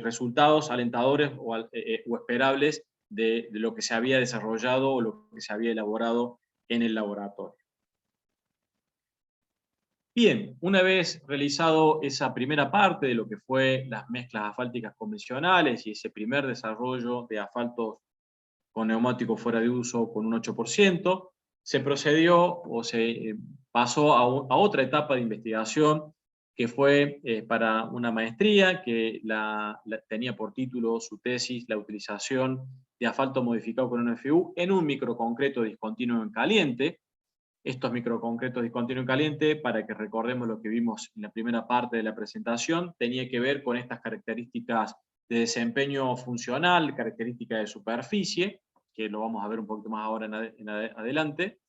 Speaker 3: resultados alentadores o esperables de lo que se había desarrollado o lo que se había elaborado en el laboratorio. Bien, una vez realizado esa primera parte de lo que fue las mezclas asfálticas convencionales y ese primer desarrollo de asfaltos con neumáticos fuera de uso con un 8%, se procedió o se pasó a otra etapa de investigación que fue para una maestría que tenía por título su tesis la utilización de asfalto modificado con NFU en un microconcreto discontinuo en caliente. Estos microconcretos discontinuo en caliente, para que recordemos lo que vimos en la primera parte de la presentación, tenía que ver con estas características de desempeño funcional, características de superficie, que lo vamos a ver un poquito más ahora en adelante.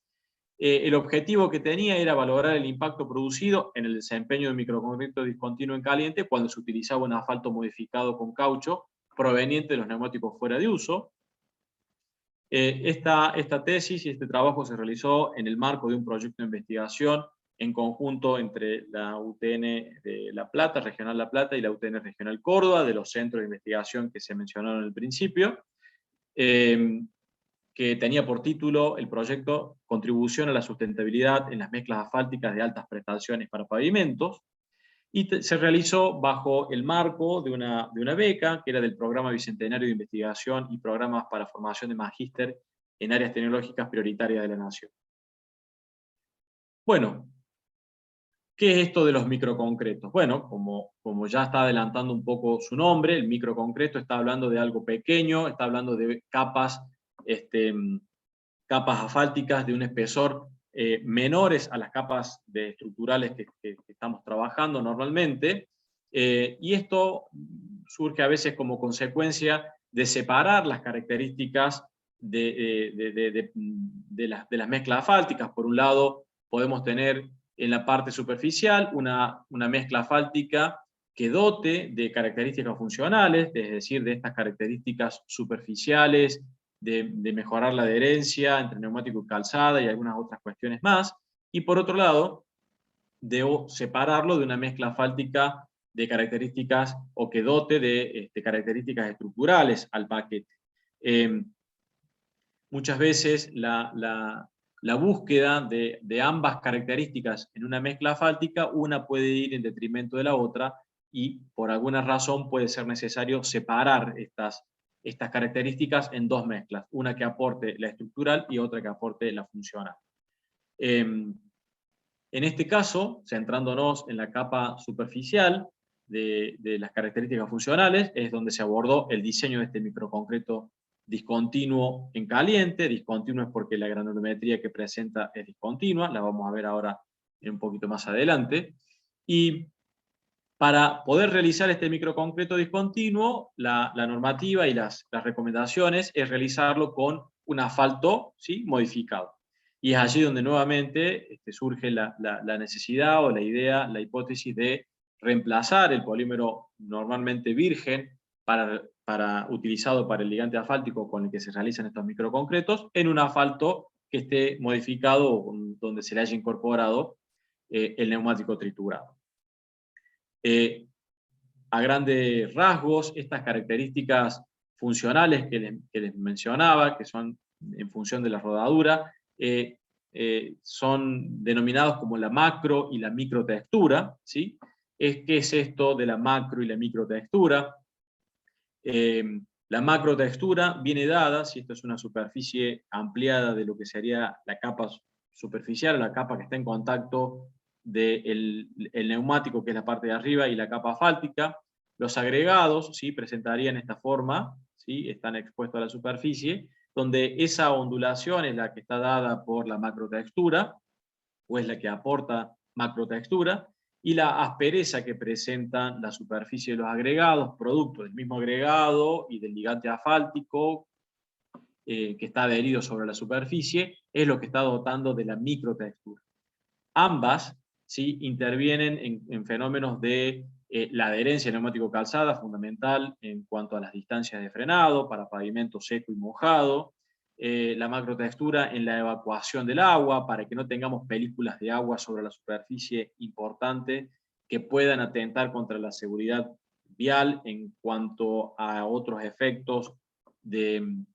Speaker 3: El objetivo que tenía era valorar el impacto producido en el desempeño de un microconcreto discontinuo en caliente cuando se utilizaba un asfalto modificado con caucho proveniente de los neumáticos fuera de uso. Esta tesis y este trabajo se realizó en el marco de un proyecto de investigación en conjunto entre la UTN de La Plata, Regional La Plata, y la UTN Regional Córdoba, de los centros de investigación que se mencionaron al principio, que tenía por título el proyecto Contribución a la sustentabilidad en las mezclas asfálticas de altas prestaciones para pavimentos, y se realizó bajo el marco de una beca, que era del Programa Bicentenario de Investigación y Programas para Formación de Magíster en Áreas Tecnológicas Prioritarias de la Nación. Bueno, ¿qué es esto de los microconcretos? Bueno, como ya está adelantando un poco su nombre, el microconcreto está hablando de algo pequeño, está hablando de capas asfálticas de un espesor menores a las capas estructurales que estamos trabajando normalmente, y esto surge a veces como consecuencia de separar las características de las mezclas asfálticas. Por un lado, podemos tener en la parte superficial una mezcla asfáltica que dote de características funcionales, es decir, de estas características superficiales, de mejorar la adherencia entre neumático y calzada y algunas otras cuestiones más, y por otro lado, debo separarlo de una mezcla asfáltica de características o que dote de características estructurales al paquete. Muchas veces la búsqueda de ambas características en una mezcla asfáltica, una puede ir en detrimento de la otra y por alguna razón puede ser necesario separar estas características en dos mezclas, una que aporte la estructural y otra que aporte la funcional. En este caso, centrándonos en la capa superficial de las características funcionales, es donde se abordó el diseño de este microconcreto discontinuo en caliente. Discontinuo es porque la granulometría que presenta es discontinua, la vamos a ver ahora un poquito más adelante. Y para poder realizar este microconcreto discontinuo, la normativa y las recomendaciones es realizarlo con un asfalto, ¿sí?, modificado. Y es allí donde nuevamente surge la necesidad o la idea, la hipótesis de reemplazar el polímero normalmente virgen utilizado para el ligante asfáltico con el que se realizan estos microconcretos en un asfalto que esté modificado o donde se le haya incorporado el neumático triturado. A grandes rasgos, estas características funcionales que les mencionaba, que son en función de la rodadura, son denominados como la macro y la microtextura, ¿sí? ¿Qué es esto de la macro y la microtextura? La macrotextura viene dada si esto es una superficie ampliada de lo que sería la capa superficial, la capa que está en contacto del neumático, que es la parte de arriba, y la capa asfáltica. Los agregados, ¿sí?, presentarían esta forma, ¿sí?, están expuestos a la superficie, donde esa ondulación es la que está dada por la macrotextura, o es la que aporta macrotextura, y la aspereza que presentan la superficie de los agregados, producto del mismo agregado y del ligante asfáltico que está adherido sobre la superficie, es lo que está dotando de la microtextura. Ambas, ¿sí?, intervienen en fenómenos de la adherencia neumático-calzada, fundamental en cuanto a las distancias de frenado, para pavimento seco y mojado, la macrotextura en la evacuación del agua, para que no tengamos películas de agua sobre la superficie importante que puedan atentar contra la seguridad vial en cuanto a otros efectos de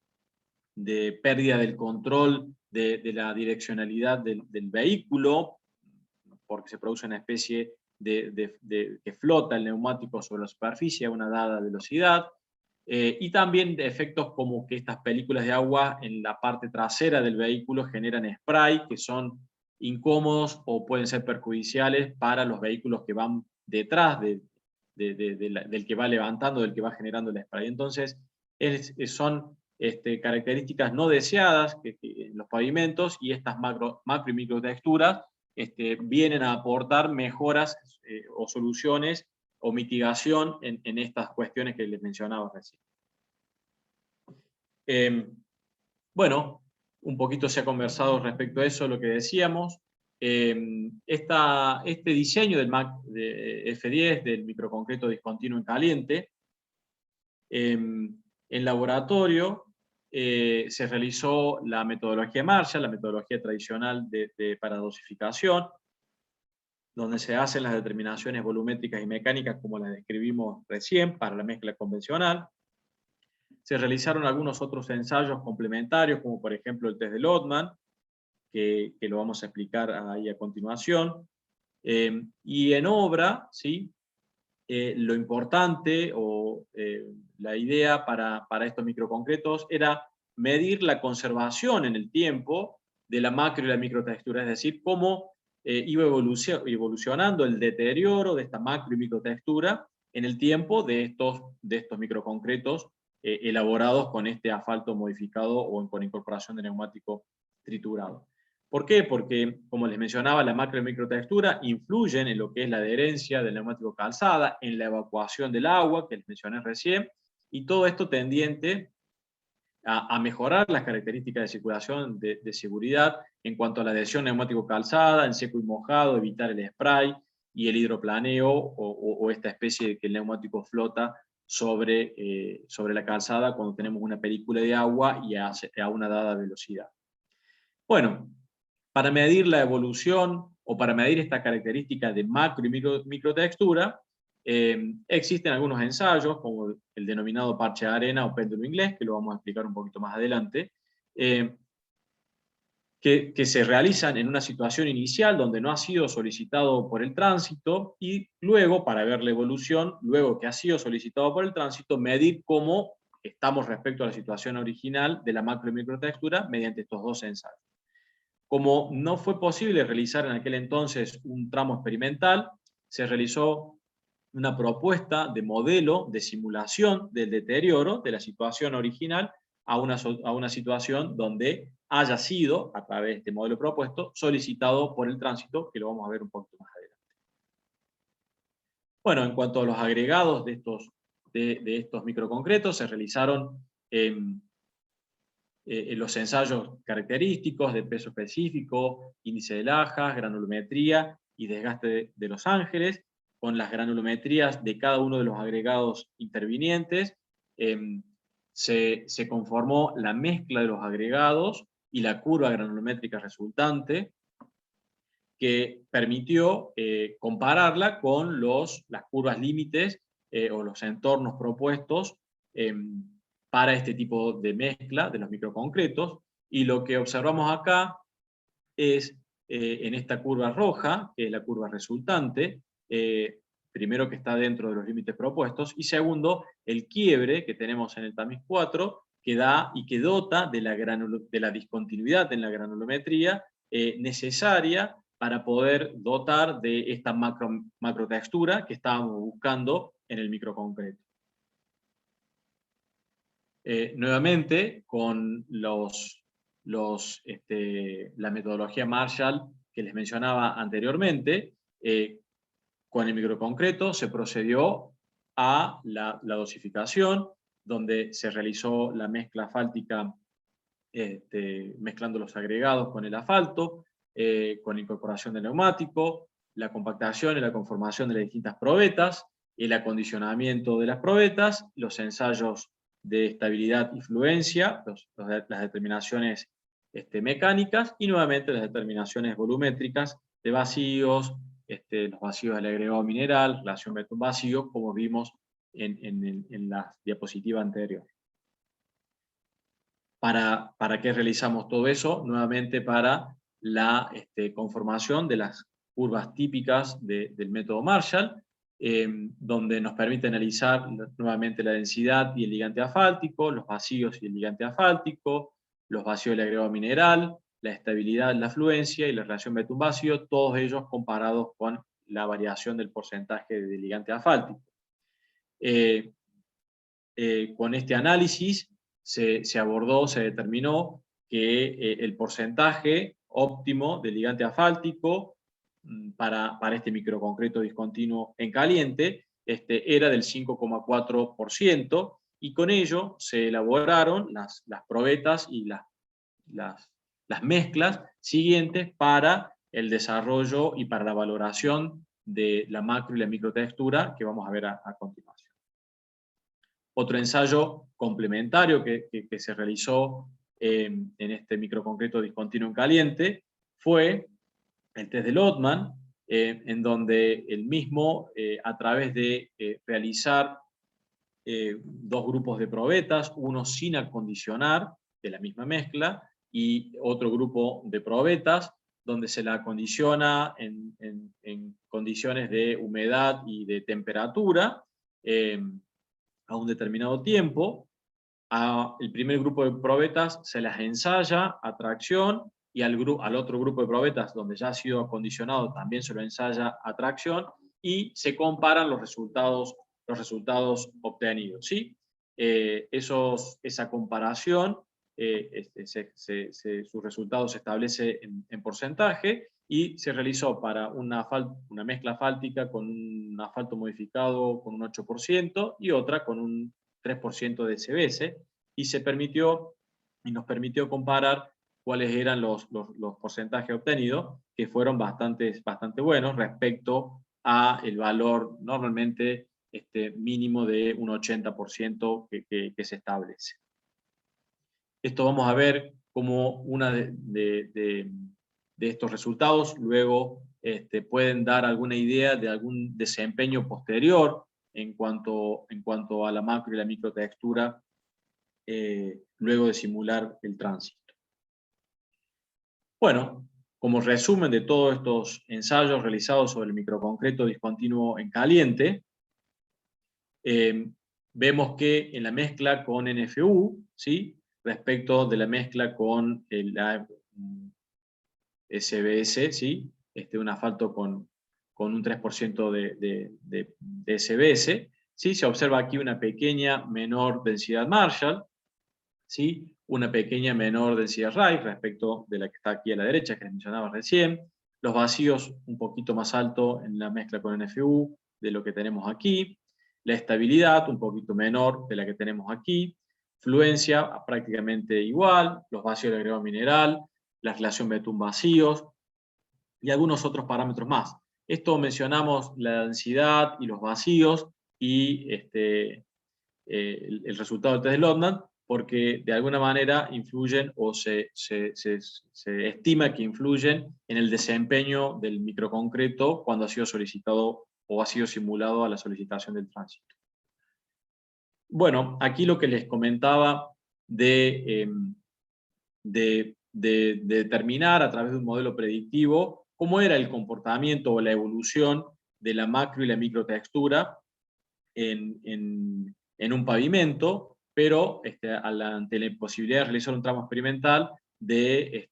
Speaker 3: pérdida del control de la direccionalidad del vehículo, porque se produce una especie que flota el neumático sobre la superficie a una dada velocidad, y también de efectos como que estas películas de agua en la parte trasera del vehículo generan spray, que son incómodos o pueden ser perjudiciales para los vehículos que van detrás del que va levantando, del que va generando el spray. Entonces, son características no deseadas que en los pavimentos, y estas macro y microtexturas vienen a aportar mejoras o soluciones o mitigación en estas cuestiones que les mencionaba recién. Bueno, un poquito se ha conversado respecto a eso, lo que decíamos. Este diseño del MAC de F10, del microconcreto discontinuo en caliente, en laboratorio se realizó la metodología Marshall, la metodología tradicional para dosificación, donde se hacen las determinaciones volumétricas y mecánicas como las describimos recién para la mezcla convencional. Se realizaron algunos otros ensayos complementarios, como por ejemplo el test de Lotman, que lo vamos a explicar ahí a continuación. Y en obra, ¿sí?, lo importante o la idea para estos microconcretos era medir la conservación en el tiempo de la macro y la microtextura, es decir, cómo iba evolucionando el deterioro de esta macro y microtextura en el tiempo de estos microconcretos elaborados con este asfalto modificado o con incorporación de neumático triturado. ¿Por qué? Porque, como les mencionaba, la macro y microtextura influyen en lo que es la adherencia del neumático calzada, en la evacuación del agua, que les mencioné recién, y todo esto tendiente a mejorar las características de circulación de seguridad en cuanto a la adhesión neumático-calzada, en seco y mojado, evitar el spray y el hidroplaneo o esta especie de que el neumático flota sobre la calzada cuando tenemos una película de agua y a una dada velocidad. Bueno, para medir la evolución o para medir esta característica de macro y microtextura, existen algunos ensayos, como el denominado parche de arena o péndulo inglés, que lo vamos a explicar un poquito más adelante, que se realizan en una situación inicial donde no ha sido solicitado por el tránsito, y luego, para ver la evolución, luego que ha sido solicitado por el tránsito, medir cómo estamos respecto a la situación original de la macro y microtextura mediante estos dos ensayos. Como no fue posible realizar en aquel entonces un tramo experimental, se realizó una propuesta de modelo de simulación del deterioro de la situación original a una situación donde haya sido, a través de este modelo propuesto, solicitado por el tránsito, que lo vamos a ver un poquito más adelante. Bueno, en cuanto a los agregados de estos microconcretos, se realizaron los ensayos característicos de peso específico, índice de lajas, granulometría y desgaste de los ángeles, con las granulometrías de cada uno de los agregados intervinientes. Se conformó la mezcla de los agregados y la curva granulométrica resultante, que permitió compararla con las curvas límites o los entornos propuestos para este tipo de mezcla de los microconcretos. Y lo que observamos acá es, en esta curva roja, que es la curva resultante, primero que está dentro de los límites propuestos, y segundo, el quiebre que tenemos en el tamiz 4, que da y que dota de la discontinuidad en la granulometría necesaria para poder dotar de esta macrotextura que estábamos buscando en el microconcreto. Nuevamente, con la metodología Marshall que les mencionaba anteriormente, con el microconcreto se procedió a la dosificación, donde se realizó la mezcla asfáltica mezclando los agregados con el asfalto, con incorporación de neumático, la compactación y la conformación de las distintas probetas, el acondicionamiento de las probetas, los ensayos de estabilidad y fluencia, las determinaciones mecánicas, y nuevamente las determinaciones volumétricas de vacíos, los vacíos del agregado mineral, relación betón-vacío, como vimos en la diapositiva anterior. ¿Para qué realizamos todo eso? Nuevamente para la conformación de las curvas típicas del método Marshall, donde nos permite analizar nuevamente la densidad y el ligante asfáltico, los vacíos y el ligante asfáltico, los vacíos del agregado mineral, la estabilidad, la fluencia y la relación betón-vacío, todos ellos comparados con la variación del porcentaje de ligante asfáltico. Con este análisis se determinó que el porcentaje óptimo de ligante asfáltico para este microconcreto discontinuo en caliente era del 5,4%, y con ello se elaboraron las probetas y las mezclas siguientes para el desarrollo y para la valoración de la macro y la microtextura que vamos a ver a continuación. Otro ensayo complementario que se realizó en este microconcreto discontinuo en caliente fue el test de Lotman, en donde el mismo, a través de realizar dos grupos de probetas, uno sin acondicionar de la misma mezcla y otro grupo de probetas donde se la acondiciona en condiciones de humedad y de temperatura a un determinado tiempo. El primer grupo de probetas se las ensaya a tracción, y al otro grupo de probetas, donde ya ha sido acondicionado, también se lo ensaya a tracción, y se comparan los resultados obtenidos, ¿sí? Esa comparación, sus resultados se establece en porcentaje, y se realizó para una mezcla asfáltica con un asfalto modificado con un 8% y otra con un 3% de SBS, y nos permitió comparar cuáles eran los porcentajes obtenidos, que fueron bastante buenos respecto a el valor normalmente mínimo de un 80% que se establece. Esto vamos a ver como una de estos resultados luego pueden dar alguna idea de algún desempeño posterior en cuanto a la macro y la microtextura luego de simular el tránsito. Bueno, como resumen de todos estos ensayos realizados sobre el microconcreto discontinuo en caliente, vemos que en la mezcla con NFU, ¿sí?, respecto de la mezcla con la SBS, ¿sí?, un asfalto con un 3% de SBS, ¿sí?, se observa aquí una pequeña menor densidad Marshall, ¿sí?, una pequeña menor densidad Rice respecto de la que está aquí a la derecha, que les mencionaba recién, los vacíos un poquito más alto en la mezcla con NFU de lo que tenemos aquí, la estabilidad un poquito menor de la que tenemos aquí, fluencia prácticamente igual, los vacíos de agregado mineral, la relación betún-vacíos y algunos otros parámetros más. Esto mencionamos la densidad y los vacíos y el resultado del test de Lotman, porque de alguna manera influyen o se estima que influyen en el desempeño del microconcreto cuando ha sido solicitado o ha sido simulado a la solicitación del tránsito. Bueno, aquí lo que les comentaba de determinar a través de un modelo predictivo cómo era el comportamiento o la evolución de la macro y la microtextura en un pavimento, pero ante la imposibilidad de realizar un tramo experimental de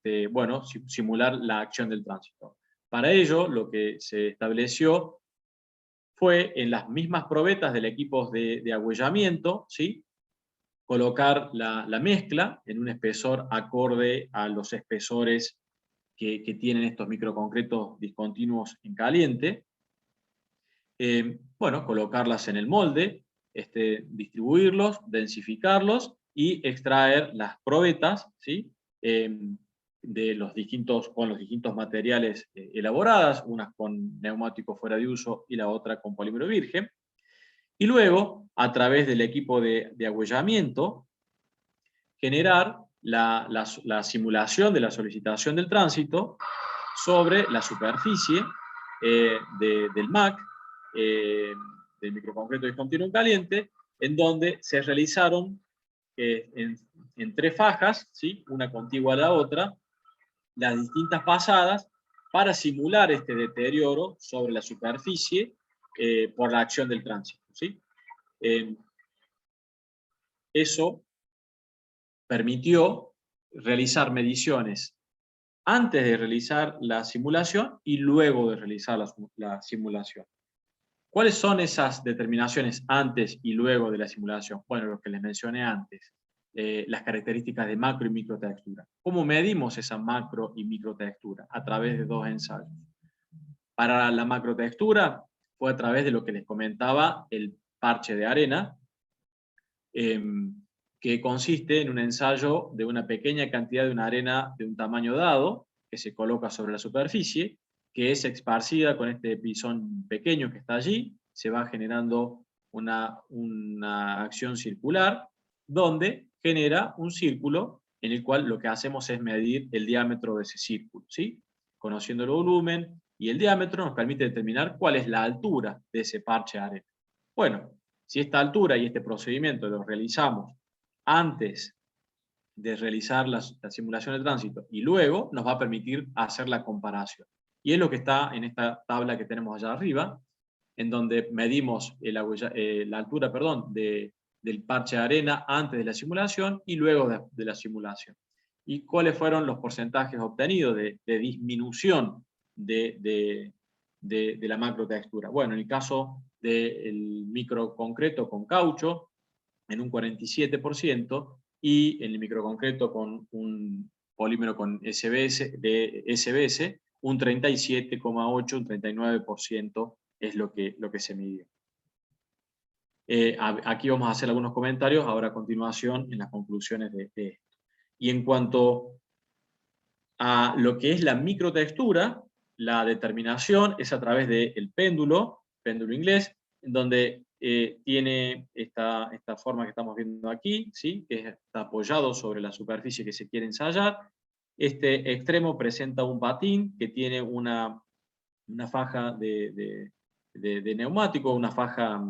Speaker 3: simular la acción del tránsito. Para ello, lo que se estableció fue en las mismas probetas del equipo de agüellamiento, ¿sí?, colocar la mezcla en un espesor acorde a los espesores que tienen estos microconcretos discontinuos en caliente. Colocarlas en el molde, distribuirlos, densificarlos y extraer las probetas, ¿sí?, con los distintos materiales elaboradas, unas con neumático fuera de uso y la otra con polímero virgen. Y luego, a través del equipo de agüellamiento, generar la simulación de la solicitación del tránsito sobre la superficie del MAC, del microconcreto discontinuo en caliente, en donde se realizaron en 3 fajas, ¿sí?, una contigua a la otra, las distintas pasadas para simular este deterioro sobre la superficie por la acción del tránsito, ¿sí? Eso permitió realizar mediciones antes de realizar la simulación y luego de realizar la simulación. ¿Cuáles son esas determinaciones antes y luego de la simulación? Bueno, lo que les mencioné antes, las características de macro y microtextura. ¿Cómo medimos esa macro y microtextura? A través de 2 ensayos. Para la macrotextura fue a través de lo que les comentaba, el parche de arena, que consiste en un ensayo de una pequeña cantidad de una arena de un tamaño dado, que se coloca sobre la superficie, que es esparcida con este pisón pequeño que está allí, se va generando una acción circular, donde genera un círculo en el cual lo que hacemos es medir el diámetro de ese círculo, ¿sí? Conociendo el volumen y el diámetro nos permite determinar cuál es la altura de ese parche de arena. Bueno, si esta altura y este procedimiento lo realizamos antes de realizar la simulación de tránsito y luego, nos va a permitir hacer la comparación. Y es lo que está en esta tabla que tenemos allá arriba, en donde medimos la altura del parche de arena antes de la simulación y luego de la simulación. ¿Y cuáles fueron los porcentajes obtenidos de disminución de la macrotextura? Bueno, en el caso del microconcreto con caucho, en un 47%, y en el microconcreto con un polímero con SBS, un 37,8, un 39% es lo que se midió. Aquí vamos a hacer algunos comentarios, ahora a continuación, en las conclusiones de esto. Y en cuanto a lo que es la microtextura, la determinación es a través del péndulo inglés, en donde tiene esta forma que estamos viendo aquí, ¿sí?, que está apoyado sobre la superficie que se quiere ensayar. Este extremo presenta un patín que tiene una faja de neumático, una faja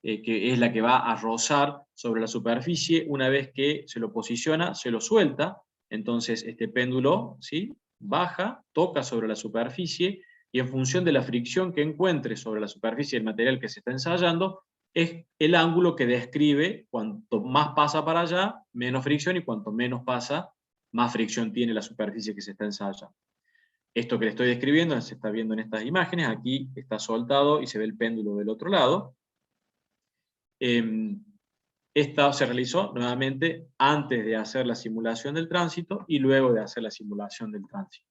Speaker 3: que es la que va a rozar sobre la superficie. Una vez que se lo posiciona, se lo suelta, entonces este péndulo, ¿sí?, baja, toca sobre la superficie, y en función de la fricción que encuentre sobre la superficie del material que se está ensayando, es el ángulo que describe cuanto más pasa para allá, menos fricción, y cuanto menos pasa, más fricción tiene la superficie que se está ensayando. Esto que le estoy describiendo se está viendo en estas imágenes, aquí está soltado y se ve el péndulo del otro lado. Esta se realizó nuevamente antes de hacer la simulación del tránsito y luego de hacer la simulación del tránsito.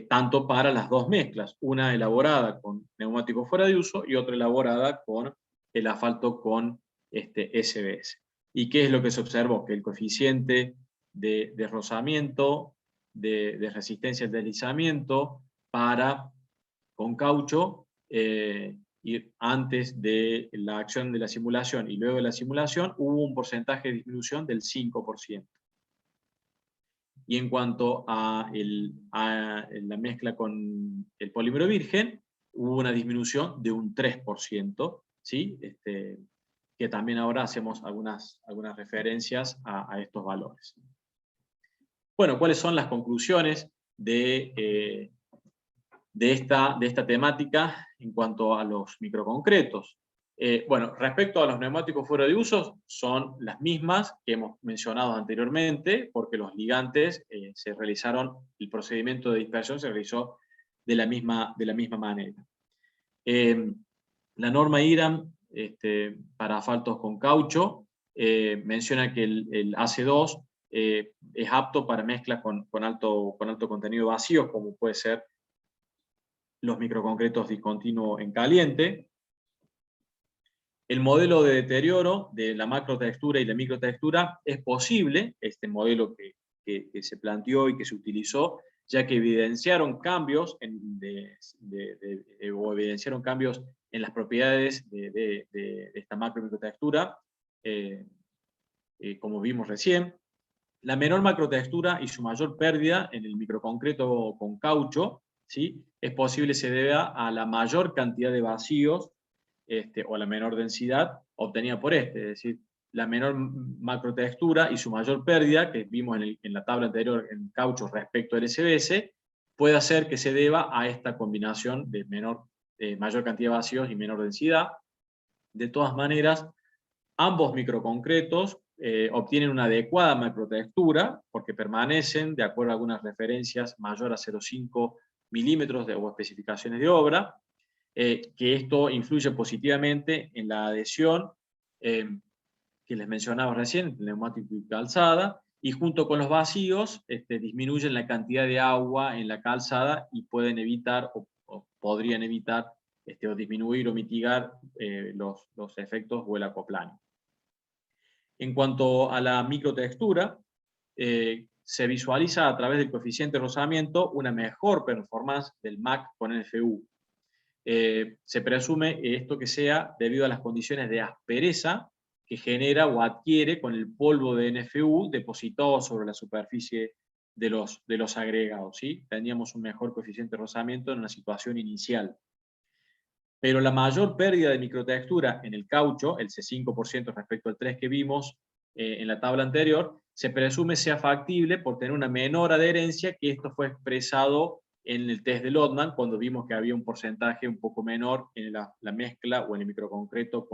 Speaker 3: Tanto para las 2 mezclas, una elaborada con neumático fuera de uso y otra elaborada con el asfalto con SBS. ¿Y qué es lo que se observó? Que el coeficiente de rozamiento, de resistencia al deslizamiento con caucho, y antes de la acción de la simulación y luego de la simulación, hubo un porcentaje de disminución del 5%. Y en cuanto a la mezcla con el polímero virgen, hubo una disminución de un 3%, ¿sí? Que también ahora hacemos algunas referencias a estos valores. Bueno, ¿cuáles son las conclusiones de esta temática en cuanto a los microconcretos? Bueno, respecto a los neumáticos fuera de uso, son las mismas que hemos mencionado anteriormente, porque los ligantes el procedimiento de dispersión se realizó de la misma manera. La norma IRAM para asfaltos con caucho menciona que el AC2 es apto para mezclas con alto contenido de vacíos, como puede ser los microconcretos discontinuos en caliente. El modelo de deterioro de la macrotextura y la microtextura es posible, este modelo que se planteó y que se utilizó, ya que evidenciaron cambios evidenciaron cambios en las propiedades de esta macro y microtextura, como vimos recién. La menor macrotextura y su mayor pérdida en el microconcreto con caucho, ¿sí? Es posible se deba a la mayor cantidad de vacíos o la menor densidad obtenida por es decir, la menor macrotextura y su mayor pérdida, que vimos en la tabla anterior en caucho respecto al SBS, puede hacer que se deba a esta combinación de mayor cantidad de vacíos y menor densidad. De todas maneras, ambos microconcretos obtienen una adecuada macrotextura porque permanecen, de acuerdo a algunas referencias, mayor a 0,5 milímetros o especificaciones de obra, que esto influye positivamente en la adhesión que les mencionaba recién, el neumático y calzada, y junto con los vacíos disminuyen la cantidad de agua en la calzada y pueden evitar o podrían evitar o disminuir o mitigar los efectos o el acoplamiento. En cuanto a la microtextura, se visualiza a través del coeficiente de rozamiento una mejor performance del MAC con NFU. Se presume esto que sea debido a las condiciones de aspereza que genera o adquiere con el polvo de NFU depositado sobre la superficie de los agregados, ¿sí? Teníamos un mejor coeficiente de rozamiento en una situación inicial. Pero la mayor pérdida de microtextura en el caucho, el C5% respecto al 3% que vimos en la tabla anterior, se presume sea factible por tener una menor adherencia, que esto fue expresado en el test de Lotman, cuando vimos que había un porcentaje un poco menor en la mezcla o en el microconcreto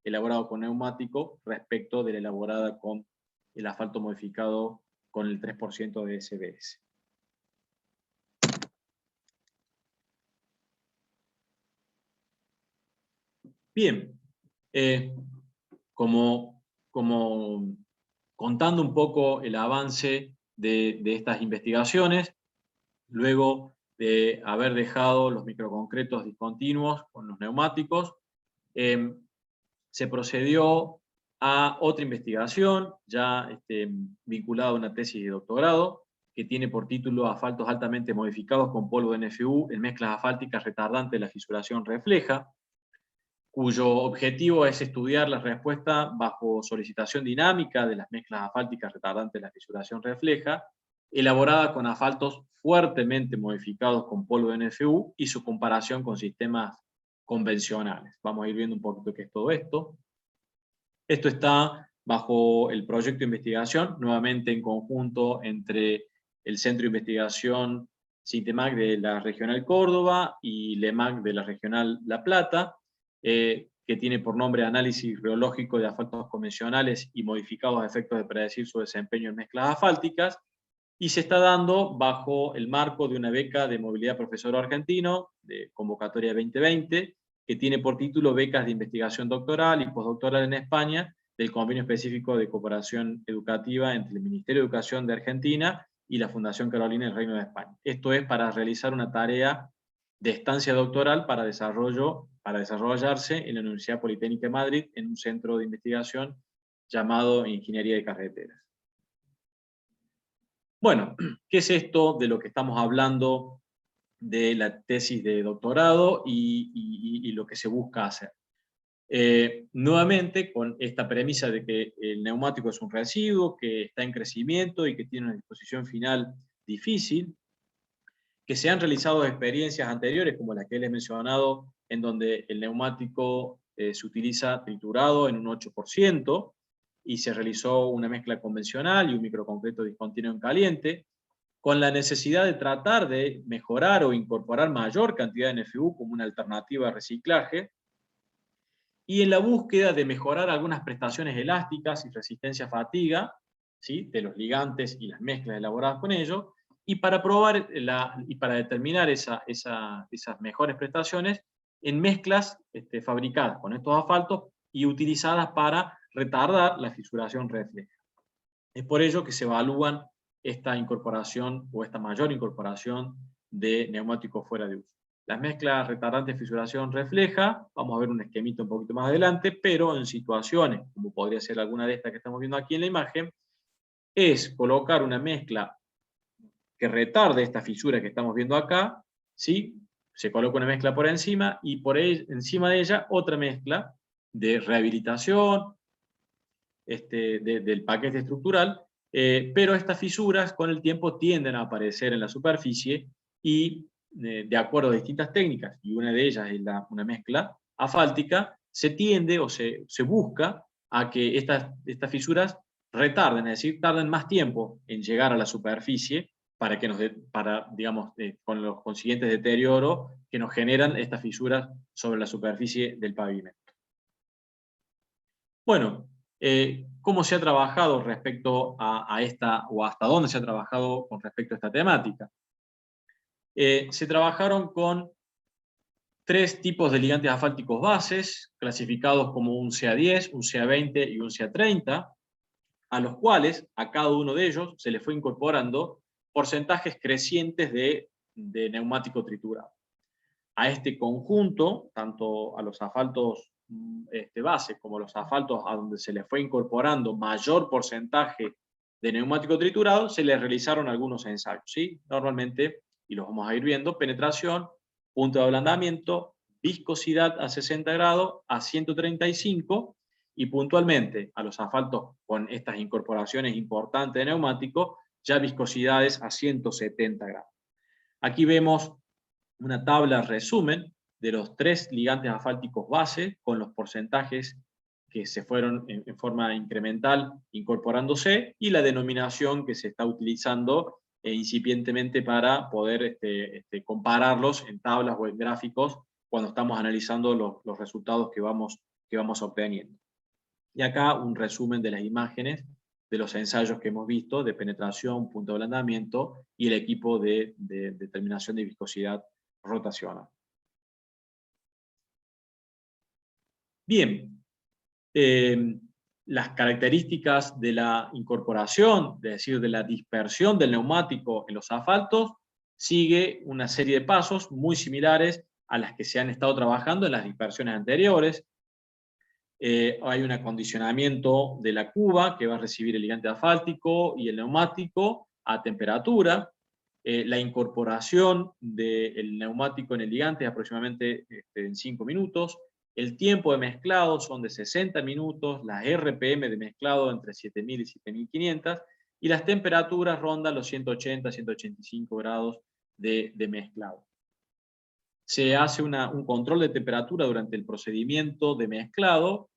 Speaker 3: elaborado con neumático respecto de la elaborada con el asfalto modificado con el 3% de SBS. Bien, como contando un poco el avance de estas investigaciones, luego de haber dejado los microconcretos discontinuos con los neumáticos, se procedió a otra investigación, ya vinculada a una tesis de doctorado, que tiene por título Asfaltos altamente modificados con polvo de NFU en mezclas asfálticas retardantes de la fisuración refleja, cuyo objetivo es estudiar la respuesta bajo solicitación dinámica de las mezclas asfálticas retardantes de la fisuración refleja, elaborada con asfaltos fuertemente modificados con polvo de NFU y su comparación con sistemas convencionales. Vamos a ir viendo un poquito qué es todo esto. Esto está bajo el proyecto de investigación, nuevamente en conjunto entre el Centro de Investigación Sintemac de la Regional Córdoba y LEMAC de la Regional La Plata, que tiene por nombre Análisis Reológico de Asfaltos Convencionales y Modificados a efectos de predecir su desempeño en mezclas asfálticas, y se está dando bajo el marco de una beca de movilidad profesor argentino, de convocatoria 2020, que tiene por título Becas de Investigación Doctoral y Postdoctoral en España, del Convenio Específico de Cooperación Educativa entre el Ministerio de Educación de Argentina y la Fundación Carolina del Reino de España. Esto es para realizar una tarea de estancia doctoral para desarrollarse en la Universidad Politécnica de Madrid, en un centro de investigación llamado Ingeniería de Carreteras. Bueno, ¿qué es esto de lo que estamos hablando de la tesis de doctorado y lo que se busca hacer? Nuevamente, con esta premisa de que el neumático es un residuo, que está en crecimiento y que tiene una disposición final difícil, que se han realizado experiencias anteriores, como las que les he mencionado, en donde el neumático se utiliza triturado en un 8%, y se realizó una mezcla convencional y un microconcreto discontinuo en caliente, con la necesidad de tratar de mejorar o incorporar mayor cantidad de NFU como una alternativa a reciclaje, y en la búsqueda de mejorar algunas prestaciones elásticas y resistencia a fatiga, ¿sí?, de los ligantes y las mezclas elaboradas con ellos, y para probar y para determinar esas mejores prestaciones en mezclas fabricadas con estos asfaltos y utilizadas para retardar la fisuración refleja. Es por ello que se evalúan esta incorporación o esta mayor incorporación de neumáticos fuera de uso. Las mezclas retardantes de fisuración refleja, vamos a ver un esquemito un poquito más adelante, pero en situaciones, como podría ser alguna de estas que estamos viendo aquí en la imagen, es colocar una mezcla que retarde esta fisura que estamos viendo acá, ¿sí? Se coloca una mezcla por encima y encima de ella otra mezcla de rehabilitación del paquete estructural, pero estas fisuras con el tiempo tienden a aparecer en la superficie y de acuerdo a distintas técnicas, y una de ellas es una mezcla asfáltica, se tiende o se busca a que estas fisuras retarden, es decir, tarden más tiempo en llegar a la superficie para digamos, con los consiguientes deterioros que nos generan estas fisuras sobre la superficie del pavimento. Bueno, ¿cómo se ha trabajado respecto a esta, o hasta dónde se ha trabajado con respecto a esta temática? Se trabajaron con 3 tipos de ligantes asfálticos bases, clasificados como un CA10, un CA20 y un CA30, a los cuales a cada uno de ellos se le fue incorporando porcentajes crecientes de neumático triturado. A este conjunto, tanto a los asfaltos base como a los asfaltos a donde se le fue incorporando mayor porcentaje de neumático triturado, se les realizaron algunos ensayos, ¿sí? Normalmente, y los vamos a ir viendo: penetración, punto de ablandamiento, viscosidad a 60 grados, a 135, y puntualmente a los asfaltos con estas incorporaciones importantes de neumático, ya viscosidades a 170 grados. Aquí vemos una tabla resumen de los 3 ligantes asfálticos base con los porcentajes que se fueron en forma incremental incorporándose y la denominación que se está utilizando incipientemente para poder compararlos en tablas o en gráficos cuando estamos analizando los resultados que vamos obteniendo. Y acá un resumen de las imágenes de los ensayos que hemos visto de penetración, punto de ablandamiento y el equipo de determinación de viscosidad rotacional. Bien, las características de la incorporación, es decir, de la dispersión del neumático en los asfaltos, sigue una serie de pasos muy similares a las que se han estado trabajando en las dispersiones anteriores. Hay un acondicionamiento de la cuba que va a recibir el ligante asfáltico y el neumático a temperatura. La incorporación del neumático en el ligante es aproximadamente en 5 minutos. El tiempo de mezclado son de 60 minutos, las RPM de mezclado entre 7000 y 7500, y las temperaturas rondan los 180 185 grados de mezclado. Se hace un control de temperatura durante el procedimiento de mezclado,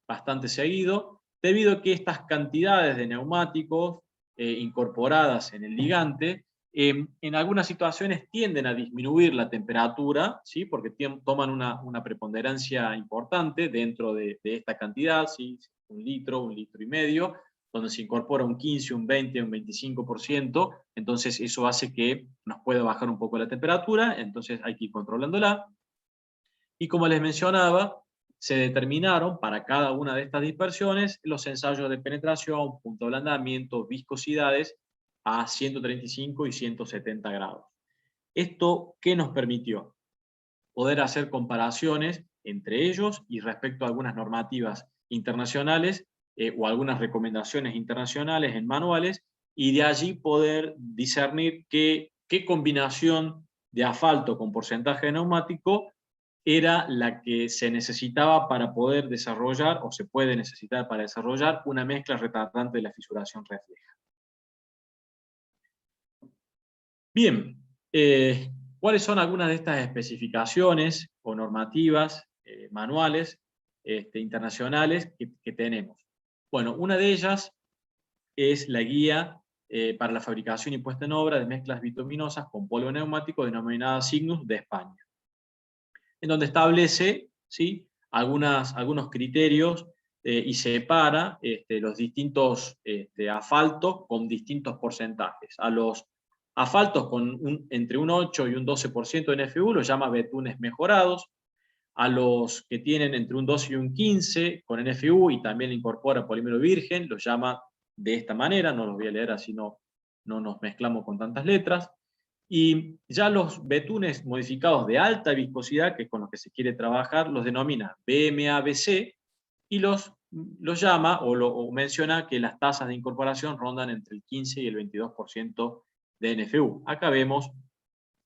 Speaker 3: bastante seguido, debido a que estas cantidades de neumáticos incorporadas en el ligante en algunas situaciones tienden a disminuir la temperatura, ¿sí?, porque toman una preponderancia importante dentro de esta cantidad, ¿sí?, 1 litro, 1,5 litros, donde se incorpora un 15, un 20, un 25%, entonces eso hace que nos pueda bajar un poco la temperatura, entonces hay que ir controlándola. Y como les mencionaba, se determinaron para cada una de estas dispersiones los ensayos de penetración, punto de ablandamiento, viscosidades a 135 y 170 grados. ¿Esto qué nos permitió? Poder hacer comparaciones entre ellos y respecto a algunas normativas internacionales o algunas recomendaciones internacionales en manuales, y de allí poder discernir qué combinación de asfalto con porcentaje de neumático era la que se necesitaba para poder desarrollar, o se puede necesitar para desarrollar, una mezcla retardante de la fisuración refleja. Bien, ¿cuáles son algunas de estas especificaciones o normativas manuales internacionales que tenemos? Bueno, una de ellas es la guía para la fabricación y puesta en obra de mezclas bituminosas con polvo neumático denominada Signus de España, en donde establece, ¿sí?, algunos criterios y separa los distintos asfaltos con distintos porcentajes. A los asfaltos con entre un 8 y un 12% de NFU los llama betunes mejorados. A los que tienen entre un 12 y un 15 con NFU y también incorpora polímero virgen, los llama de esta manera, no los voy a leer así no nos mezclamos con tantas letras. Y ya los betunes modificados de alta viscosidad, que es con los que se quiere trabajar, los denomina BMABC y los llama o menciona que las tasas de incorporación rondan entre el 15 y el 22% de NFU. Acá vemos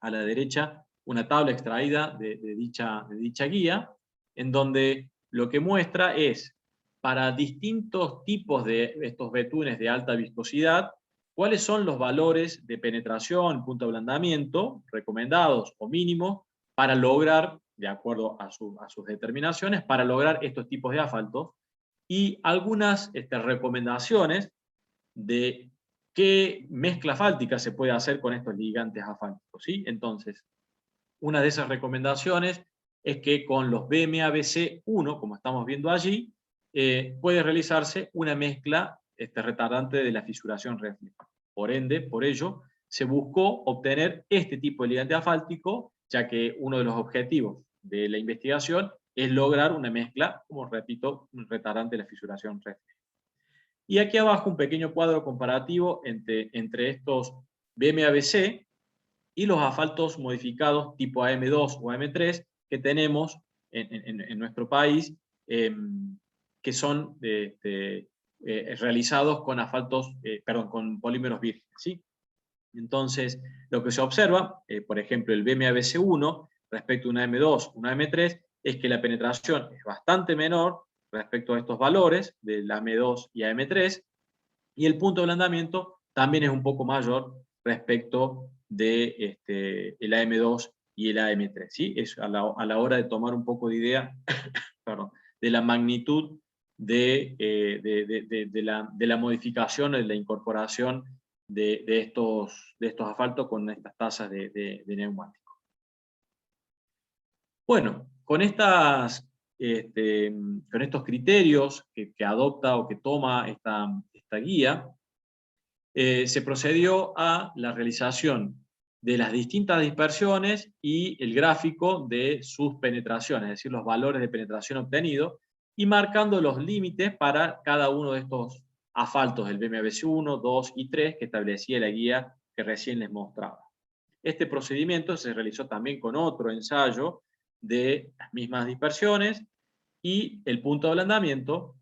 Speaker 3: a la derecha una tabla extraída de dicha guía, en donde lo que muestra es, para distintos tipos de estos betunes de alta viscosidad, cuáles son los valores de penetración, punto de ablandamiento, recomendados o mínimos, para lograr, de acuerdo a sus determinaciones, para lograr estos tipos de asfaltos, y algunas recomendaciones de qué mezcla asfáltica se puede hacer con estos ligantes asfálticos, ¿sí? Entonces, una de esas recomendaciones es que con los BMABC1, como estamos viendo allí, puede realizarse una mezcla retardante de la fisuración refleja. Por ende, por ello, se buscó obtener este tipo de ligante asfáltico, ya que uno de los objetivos de la investigación es lograr una mezcla, como repito, retardante de la fisuración refleja. Y aquí abajo un pequeño cuadro comparativo entre estos BMABC y los asfaltos modificados tipo AM2 o AM3 que tenemos en nuestro país, que son realizados con asfaltos, con polímeros vírgenes, ¿sí? Entonces, lo que se observa, por ejemplo, el BMABC1 respecto a una AM2, una AM3, es que la penetración es bastante menor respecto a estos valores del AM2 y AM3, y el punto de ablandamiento también es un poco mayor respecto de el AM2 y el AM3, ¿sí? Es a la hora de tomar un poco de idea perdón, de la magnitud de la modificación, de la incorporación de estos asfaltos con estas tasas de neumático. Bueno, con estos criterios que adopta o que toma esta guía, se procedió a la realización de las distintas dispersiones y el gráfico de sus penetraciones, es decir, los valores de penetración obtenidos, y marcando los límites para cada uno de estos asfaltos del BMABC1, 2 y 3 que establecía la guía que recién les mostraba. Este procedimiento se realizó también con otro ensayo de las mismas dispersiones y el punto de ablandamiento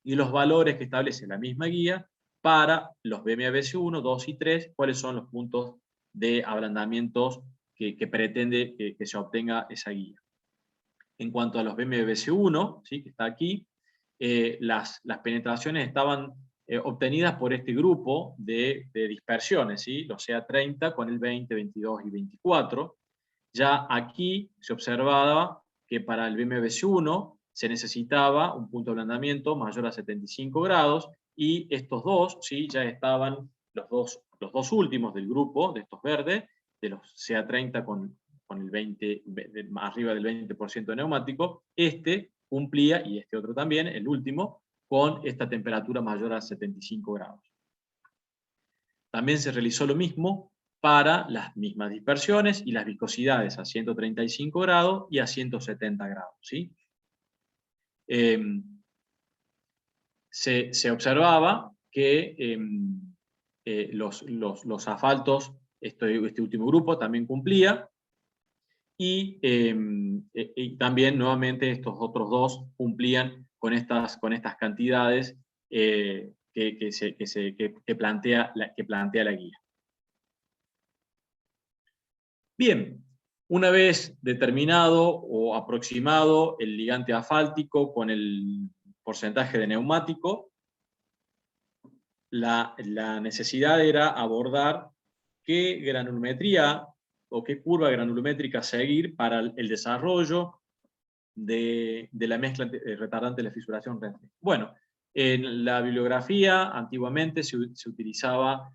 Speaker 3: y los valores que establece la misma guía para los BMABC1, 2 y 3, cuáles son los puntos de ablandamientos que pretende que se obtenga esa guía. En cuanto a los BMABC1, ¿sí?, que está aquí, las penetraciones estaban obtenidas por este grupo de dispersiones, ¿sí?, los CA30 con el 20, 22 y 24. Ya aquí se observaba que para el BMABC1 se necesitaba un punto de ablandamiento mayor a 75 grados, y estos dos, ¿sí?, ya estaban los dos últimos del grupo, de estos verdes, de los CA30 con el 20, arriba del 20% de neumático. Este cumplía, y este otro también, el último, con esta temperatura mayor a 75 grados. También se realizó lo mismo para las mismas dispersiones y las viscosidades a 135 grados y a 170 grados, ¿sí? Se observaba que los asfaltos, este último grupo también cumplía, y también nuevamente estos otros dos cumplían con estas cantidades que plantea la guía. Bien, una vez determinado o aproximado el ligante asfáltico con el porcentaje de neumático, la necesidad era abordar qué granulometría o qué curva granulométrica seguir para el desarrollo de la mezcla retardante de la fisuración refleja. Bueno, en la bibliografía antiguamente se utilizaba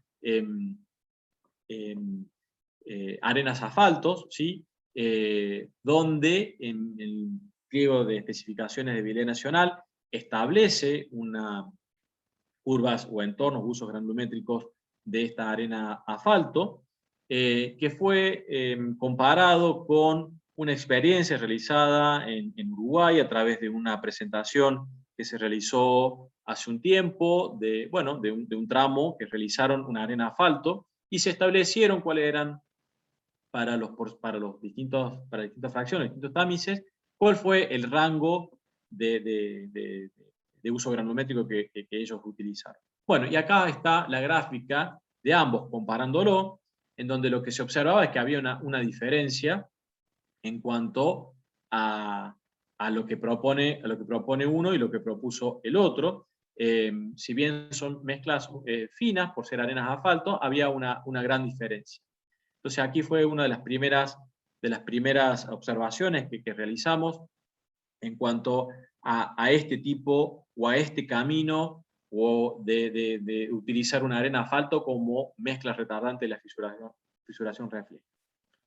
Speaker 3: arenas asfaltos, ¿sí? Donde en el pliego de especificaciones de vialidad nacional establece curvas o entornos, usos granulométricos de esta arena asfalto, que fue comparado con una experiencia realizada en Uruguay a través de una presentación que se realizó hace un tiempo, de un tramo que realizaron una arena asfalto, y se establecieron cuáles eran para distintas fracciones, distintos tamices, cuál fue el rango de uso granulométrico que ellos utilizaron. Bueno, y acá está la gráfica de ambos, comparándolo, en donde lo que se observaba es que había una diferencia en cuanto a lo que propone uno y lo que propuso el otro. Si bien son mezclas finas, por ser arenas de asfalto, había una gran diferencia. Entonces aquí fue una de las primeras observaciones que realizamos en cuanto a este tipo o a este camino o de utilizar una arena asfalto como mezcla retardante de la fisuración refleja.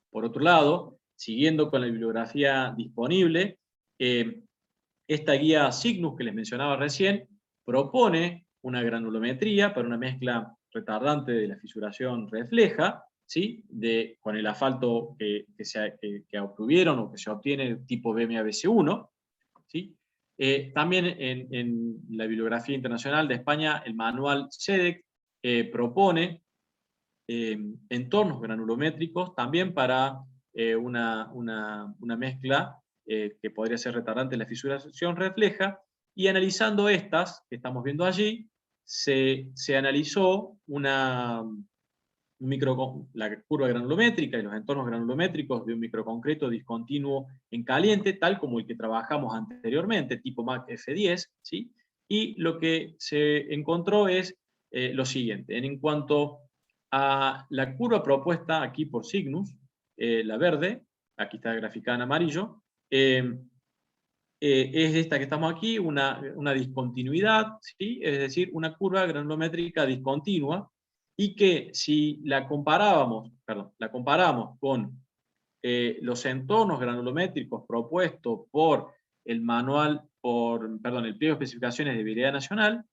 Speaker 3: Por otro lado, siguiendo con la bibliografía disponible, esta guía Cygnus que les mencionaba recién propone una granulometría para una mezcla retardante de la fisuración refleja, ¿sí? Con el asfalto que obtuvieron o que se obtiene tipo BMABC1, ¿sí? También en la bibliografía internacional de España, el manual SEDEC propone entornos granulométricos también para una mezcla que podría ser retardante de la fisuración refleja, y analizando estas que estamos viendo allí, se analizó la curva granulométrica y los entornos granulométricos de un microconcreto discontinuo en caliente, tal como el que trabajamos anteriormente, tipo MAC F10, ¿sí? Y lo que se encontró es lo siguiente. En cuanto a la curva propuesta aquí por Cygnus, la verde, aquí está graficada en amarillo, es esta que estamos aquí, una discontinuidad, ¿sí? Es decir, una curva granulométrica discontinua, y que si la comparamos con los entornos granulométricos propuestos por el pliego de especificaciones de vialidad nacional,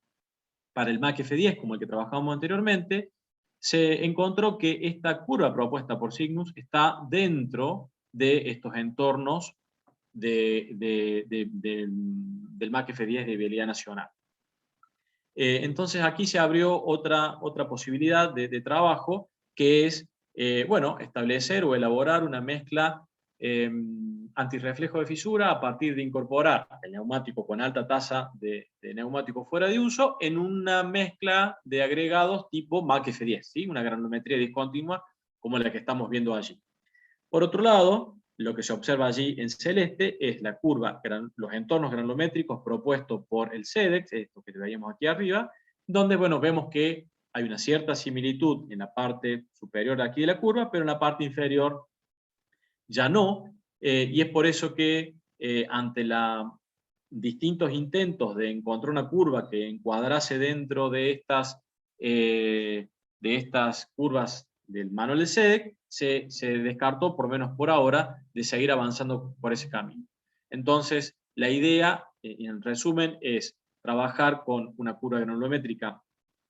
Speaker 3: para el MAC F10, como el que trabajamos anteriormente, se encontró que esta curva propuesta por Cygnus está dentro de estos entornos del MAC F10 de vialidad nacional. Entonces aquí se abrió otra posibilidad de trabajo, que es establecer o elaborar una mezcla antirreflejo de fisura a partir de incorporar el neumático con alta tasa de neumático fuera de uso en una mezcla de agregados tipo MAC F10, ¿sí? Una granulometría discontinua como la que estamos viendo allí. Por otro lado, lo que se observa allí en celeste es la curva, los entornos granulométricos propuestos por el SEDEX, esto que veíamos aquí arriba, donde vemos que hay una cierta similitud en la parte superior aquí de la curva, pero en la parte inferior ya no, y es por eso que ante distintos intentos de encontrar una curva que encuadrase dentro de estas curvas del manual del SEDEC, se descartó, por lo menos por ahora, de seguir avanzando por ese camino. Entonces, la idea, en resumen, es trabajar con una curva granulométrica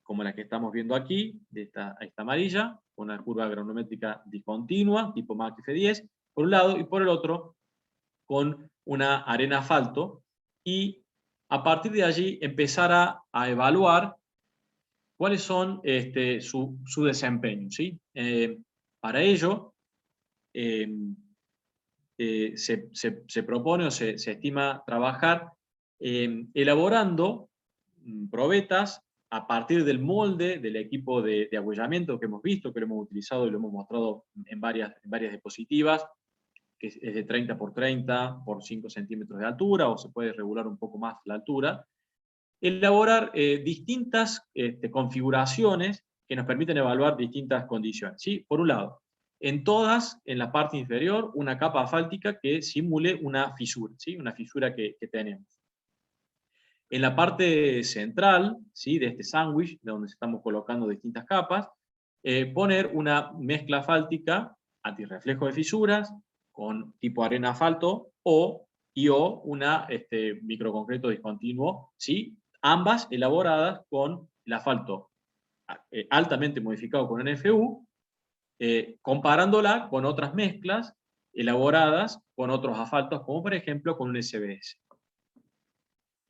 Speaker 3: como la que estamos viendo aquí, esta amarilla, una curva granulométrica discontinua, tipo MAC F10, por un lado, y por el otro, con una arena asfalto, y a partir de allí empezar a evaluar cuáles son su desempeño, ¿sí? Para ello, se propone o se estima trabajar elaborando probetas a partir del molde del equipo de ahuellamiento que hemos visto, que lo hemos utilizado y lo hemos mostrado en varias diapositivas, que es de 30 por 30 por 5 centímetros de altura, o se puede regular un poco más la altura. Elaborar distintas configuraciones que nos permiten evaluar distintas condiciones, ¿sí? Por un lado, en la parte inferior, una capa asfáltica que simule una fisura, ¿sí? Una fisura que tenemos. En la parte central, ¿sí?, de este sándwich, donde estamos colocando distintas capas, poner una mezcla asfáltica antirreflejo de fisuras con tipo arena asfalto o una microconcreto discontinuo, ¿sí? Ambas elaboradas con el asfalto altamente modificado con NFU, comparándola con otras mezclas elaboradas con otros asfaltos, como por ejemplo con un SBS.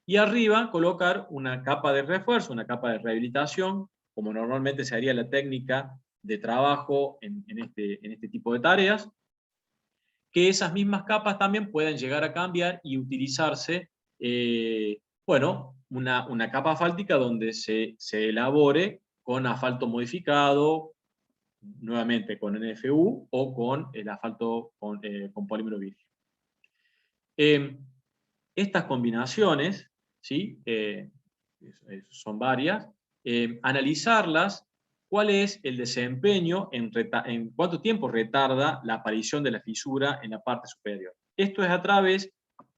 Speaker 3: Y arriba colocar una capa de refuerzo, una capa de rehabilitación, como normalmente se haría la técnica de trabajo en este tipo de tareas, que esas mismas capas también pueden llegar a cambiar y utilizarse, una capa asfáltica donde se elabore con asfalto modificado, nuevamente con NFU o con el asfalto con polímero virgen. Estas combinaciones, ¿sí? Son varias, analizarlas, cuál es el desempeño, en cuánto tiempo retarda la aparición de la fisura en la parte superior. Esto es a través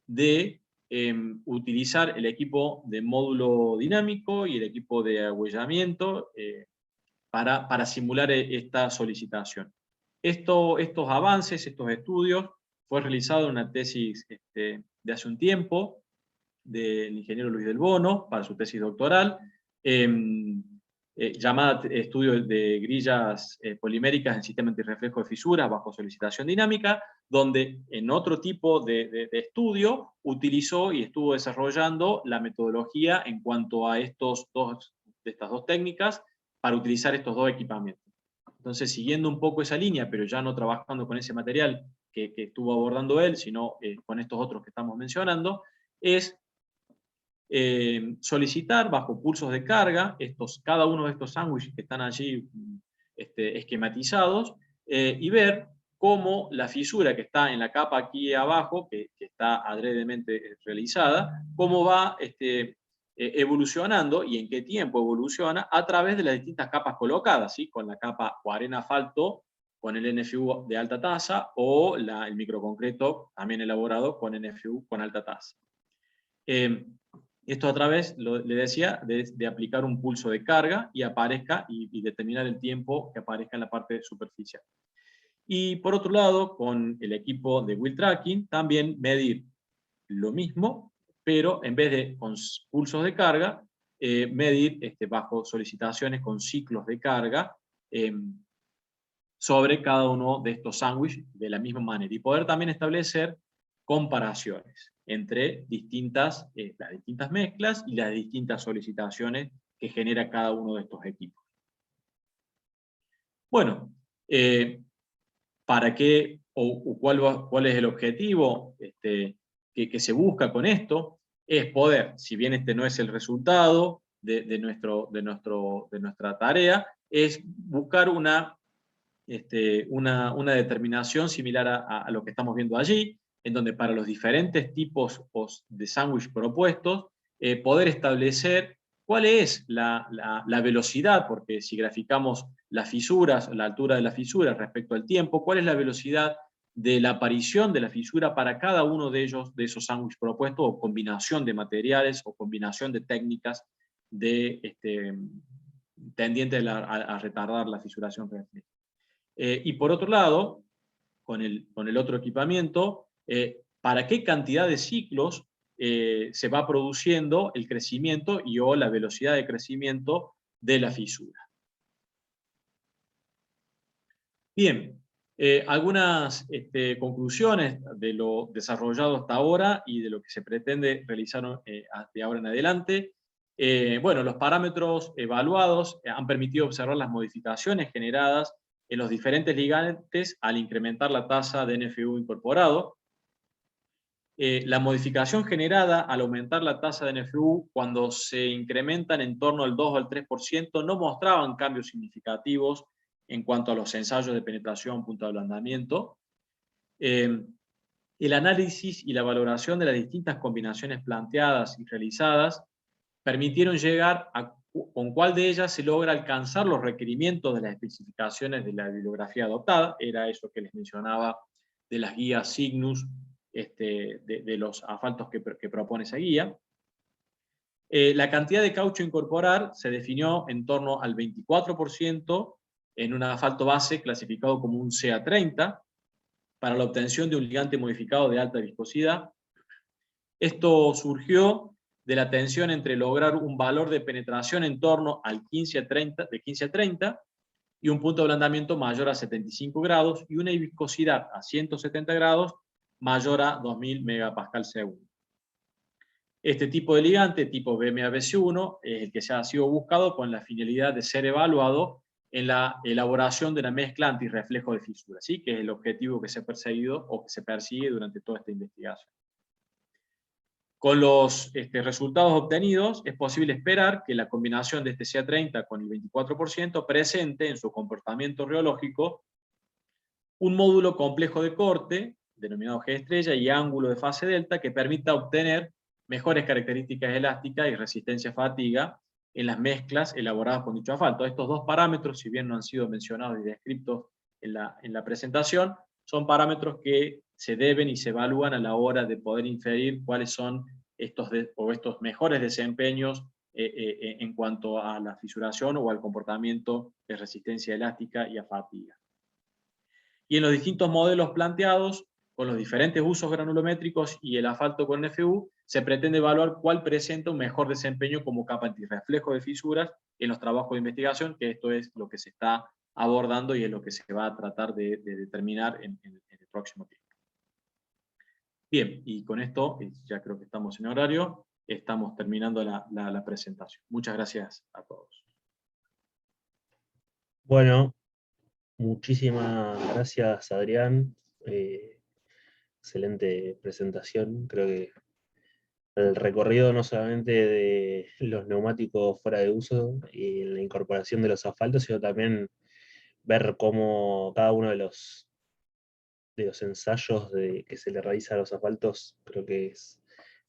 Speaker 3: de utilizar el equipo de módulo dinámico y el equipo de ahuellamiento para simular esta solicitación. Estos avances, estos estudios, fue realizado en una tesis de hace un tiempo, del ingeniero Luis del Bono, para su tesis doctoral, llamada Estudio de grillas poliméricas en sistema antirreflejo de fisuras bajo solicitación dinámica, donde en otro tipo de estudio utilizó y estuvo desarrollando la metodología en cuanto a estas dos técnicas para utilizar estos dos equipamientos. Entonces, siguiendo un poco esa línea, pero ya no trabajando con ese material que estuvo abordando él, sino con estos otros que estamos mencionando, es solicitar bajo pulsos de carga cada uno de estos sándwiches que están allí esquematizados y ver cómo la fisura que está en la capa aquí abajo, que está adredemente realizada, cómo va evolucionando y en qué tiempo evoluciona a través de las distintas capas colocadas, ¿sí? Con la capa o arena asfalto, con el NFU de alta tasa, o el microconcreto también elaborado con NFU con alta tasa. Esto a través, le decía, de aplicar un pulso de carga y aparezca y determinar el tiempo que aparezca en la parte superficial. Y por otro lado, con el equipo de wheel tracking, también medir lo mismo, pero en vez de con pulsos de carga, medir bajo solicitaciones con ciclos de carga sobre cada uno de estos sándwiches de la misma manera. Y poder también establecer comparaciones entre las distintas mezclas y las distintas solicitaciones que genera cada uno de estos equipos. Bueno, ¿para qué o cuál es el objetivo que se busca con esto? Es poder, si bien este no es el resultado de nuestra tarea, es buscar una determinación similar a lo que estamos viendo allí, en donde para los diferentes tipos de sándwich propuestos, poder establecer cuál es la velocidad, porque si graficamos las fisuras, la altura de la fisura respecto al tiempo, cuál es la velocidad de la aparición de la fisura para cada uno de esos sándwiches propuestos, o combinación de materiales, o combinación de técnicas tendientes a retardar la fisuración refleja. Y por otro lado, con el otro equipamiento, para qué cantidad de ciclos se va produciendo el crecimiento o la velocidad de crecimiento de la fisura. Bien, algunas conclusiones de lo desarrollado hasta ahora y de lo que se pretende realizar de ahora en adelante. Bueno, los parámetros evaluados han permitido observar las modificaciones generadas en los diferentes ligantes al incrementar la tasa de NFU incorporado. La modificación generada al aumentar la tasa de NFU cuando se incrementan en torno al 2 o al 3% no mostraban cambios significativos en cuanto a los ensayos de penetración, punto de ablandamiento. El análisis y la valoración de las distintas combinaciones planteadas y realizadas permitieron llegar a con cuál de ellas se logra alcanzar los requerimientos de las especificaciones de la bibliografía adoptada. Era eso que les mencionaba de las guías Cygnus, de los asfaltos que propone esa guía. La cantidad de caucho a incorporar se definió en torno al 24% en un asfalto base clasificado como un CA30 para la obtención de un ligante modificado de alta viscosidad. Esto surgió de la tensión entre lograr un valor de penetración en torno al 15 a 30, y un punto de ablandamiento mayor a 75 grados y una viscosidad a 170 grados mayor a 2000 megapascal segundo. Este tipo de ligante, tipo BMABC1, es el que se ha sido buscado con la finalidad de ser evaluado en la elaboración de la mezcla antirreflejo de fisura, ¿sí? Que es el objetivo que se ha perseguido o que se persigue durante toda esta investigación. Con los resultados obtenidos, es posible esperar que la combinación de este CA30 con el 24% presente en su comportamiento reológico un módulo complejo de corte, denominado G estrella, y ángulo de fase delta, que permita obtener mejores características elásticas y resistencia a fatiga en las mezclas elaboradas con dicho asfalto. Estos dos parámetros, si bien no han sido mencionados y descritos en la presentación, son parámetros que se deben y se evalúan a la hora de poder inferir cuáles son estos mejores desempeños en cuanto a la fisuración o al comportamiento de resistencia elástica y a fatiga. Y en los distintos modelos planteados, con los diferentes usos granulométricos y el asfalto con NFU, se pretende evaluar cuál presenta un mejor desempeño como capa antirreflejo de fisuras en los trabajos de investigación, que esto es lo que se está abordando y es lo que se va a tratar de determinar en el próximo tiempo. Bien, y con esto, ya creo que estamos en horario, estamos terminando la presentación. Muchas gracias a todos.
Speaker 1: Bueno, muchísimas gracias, Adrián. Excelente presentación. Creo que el recorrido no solamente de los neumáticos fuera de uso y la incorporación de los asfaltos, sino también ver cómo cada uno de los ensayos que se le realiza a los asfaltos, creo que el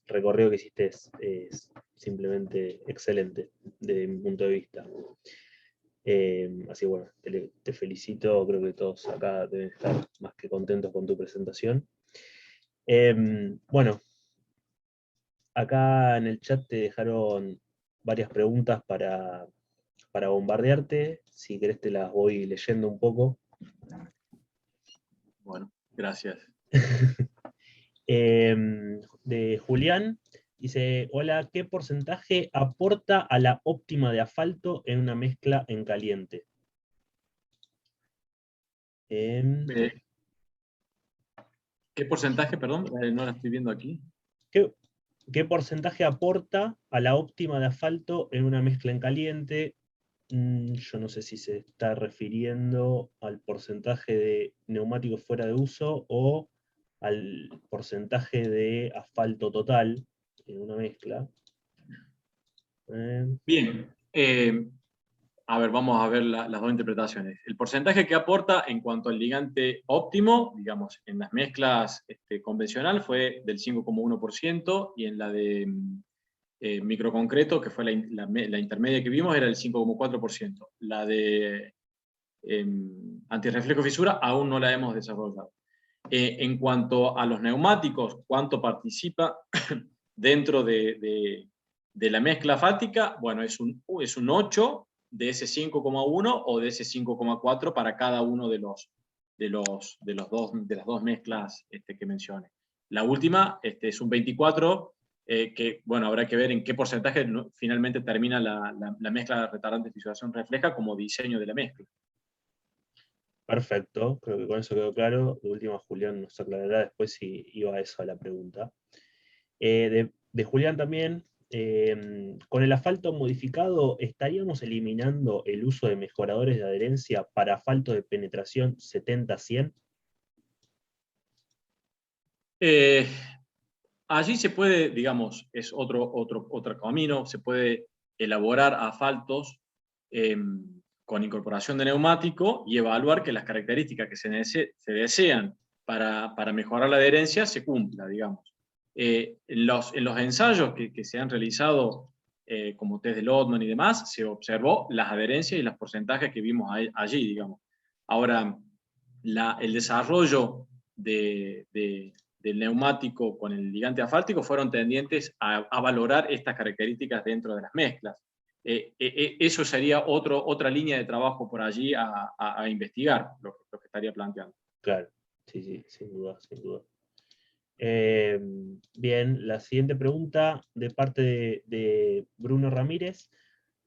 Speaker 1: recorrido que hiciste es simplemente excelente desde mi punto de vista. Así bueno, te felicito, creo que todos acá deben estar más que contentos con tu presentación. Bueno, acá en el chat te dejaron varias preguntas para bombardearte. Si querés te las voy leyendo un poco.
Speaker 3: Bueno, gracias.
Speaker 1: De Julián, dice, hola, ¿qué porcentaje aporta a la óptima de asfalto en una mezcla en caliente?
Speaker 3: ¿Qué porcentaje, perdón? No la estoy viendo aquí.
Speaker 1: ¿Qué porcentaje aporta a la óptima de asfalto en una mezcla en caliente? Yo no sé si se está refiriendo al porcentaje de neumáticos fuera de uso o al porcentaje de asfalto total en una mezcla.
Speaker 3: Bien. A ver, vamos a ver las dos interpretaciones. El porcentaje que aporta en cuanto al ligante óptimo, digamos, en las mezclas convencional fue del 5,1% y en la de microconcreto, que fue la intermedia que vimos, era el 5,4%. La de antirreflejo fisura aún no la hemos desarrollado. En cuanto a los neumáticos, cuánto participa dentro de la mezcla asfáltica, bueno, es un 8 de ese 5,1 o de ese 5,4 para cada uno de las dos mezclas que mencioné. La última es un 24, que bueno, habrá que ver en qué porcentaje finalmente termina la mezcla de retardante de fisuración refleja como diseño de la mezcla.
Speaker 1: Perfecto, creo que con eso quedó claro. De última, Julián nos aclarará después si iba a eso a la pregunta. De Julián también, con el asfalto modificado, ¿estaríamos eliminando el uso de mejoradores de adherencia para asfalto de penetración 70-100?
Speaker 3: allí se puede, digamos, es otro camino, se puede elaborar asfaltos con incorporación de neumático y evaluar que las características que se desean para mejorar la adherencia se cumplan, digamos. En los ensayos que se han realizado, como test de Lotman y demás, se observó las adherencias y los porcentajes que vimos allí, digamos. Ahora, el desarrollo del neumático con el ligante asfáltico fueron tendientes a valorar estas características dentro de las mezclas. Eso sería otra línea de trabajo por allí a investigar, lo que estaría planteando.
Speaker 1: Claro, sí, sin duda, sin duda. Bien, la siguiente pregunta de parte de Bruno Ramírez.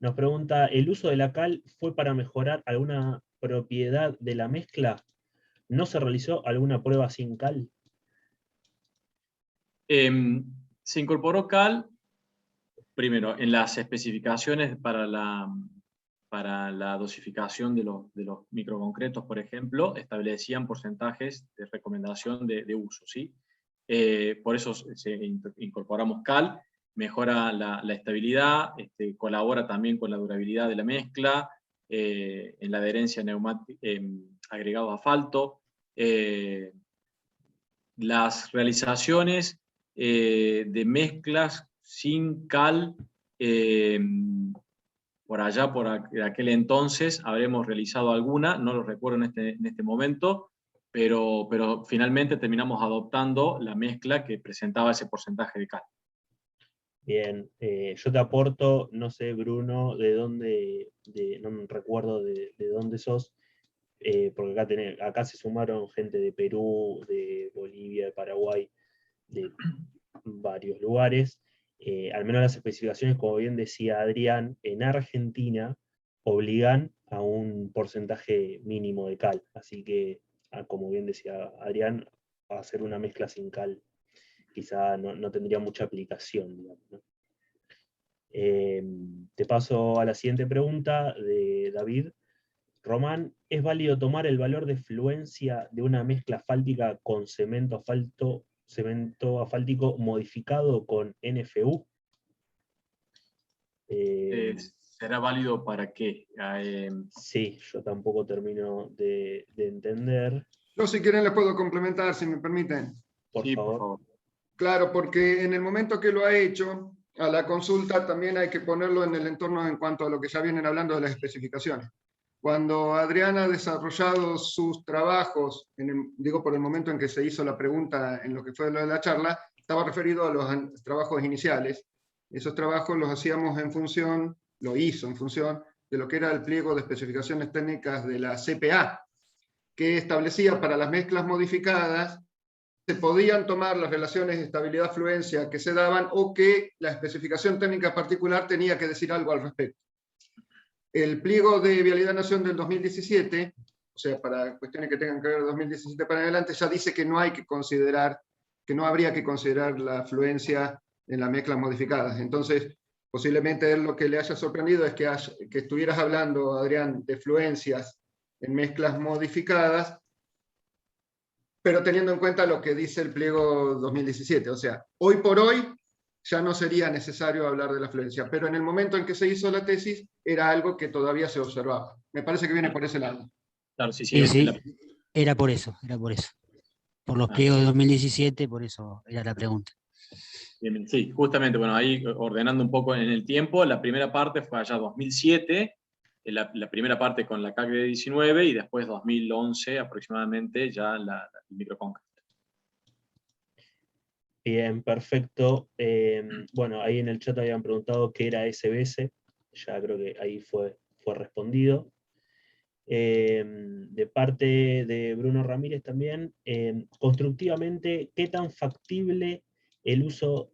Speaker 1: Nos pregunta, ¿el uso de la cal fue para mejorar alguna propiedad de la mezcla? ¿No se realizó alguna prueba sin cal?
Speaker 3: Se incorporó cal, primero, en las especificaciones para la dosificación de los microconcretos, por ejemplo, establecían porcentajes de recomendación de uso, ¿sí? Por eso incorporamos cal, mejora la estabilidad, colabora también con la durabilidad de la mezcla, en la adherencia agregado a asfalto. Las realizaciones de mezclas sin cal, por allá, por aquel entonces, habremos realizado alguna, no lo recuerdo en este momento, pero finalmente terminamos adoptando la mezcla que presentaba ese porcentaje de cal.
Speaker 1: Bien, yo te aporto, no sé, Bruno, no me recuerdo de dónde sos, porque acá se sumaron gente de Perú, de Bolivia, de Paraguay, de varios lugares. Al menos las especificaciones, como bien decía Adrián, en Argentina obligan a un porcentaje mínimo de cal. Así que, como bien decía Adrián, hacer una mezcla sin cal quizá no tendría mucha aplicación, digamos, ¿no? Te paso a la siguiente pregunta de David Román. ¿Es válido tomar el valor de fluencia de una mezcla asfáltica con cemento asfáltico modificado con NFU?
Speaker 3: ¿Será válido para qué?
Speaker 1: Sí, yo tampoco termino de entender.
Speaker 2: Yo, si quieren, les puedo complementar, si me permiten.
Speaker 1: Por favor.
Speaker 2: Claro, porque en el momento que lo ha hecho, a la consulta también hay que ponerlo en el entorno en cuanto a lo que ya vienen hablando de las especificaciones. Cuando Adrián ha desarrollado sus trabajos, digo por el momento en que se hizo la pregunta en lo que fue lo de la charla, estaba referido a los trabajos iniciales. Esos trabajos los hacíamos lo hizo en función de lo que era el pliego de especificaciones técnicas de la CPA, que establecía para las mezclas modificadas se podían tomar las relaciones de estabilidad-fluencia que se daban o que la especificación técnica particular tenía que decir algo al respecto. El pliego de Vialidad Nación del 2017, o sea, para cuestiones que tengan que ver 2017 para adelante, ya dice que no hay que considerar, que no habría que considerar la fluencia en las mezclas modificadas. Entonces, posiblemente lo que le haya sorprendido es que estuvieras hablando, Adrián, de fluencias en mezclas modificadas, pero teniendo en cuenta lo que dice el pliego 2017. O sea, hoy por hoy ya no sería necesario hablar de la fluencia, pero en el momento en que se hizo la tesis era algo que todavía se observaba. Me parece que viene por ese lado.
Speaker 3: Claro, sí.
Speaker 4: Era por eso. Por los pliegos de 2017, por eso era la pregunta.
Speaker 3: Bien, sí, justamente, bueno, ahí ordenando un poco en el tiempo, la primera parte fue allá 2007, la primera parte con la CAC de 19 y después 2011 aproximadamente ya el microconcreto.
Speaker 1: Bien, perfecto. Bueno, ahí en el chat habían preguntado qué era SBS, ya creo que ahí fue respondido. De parte de Bruno Ramírez también, constructivamente, ¿qué tan factible el uso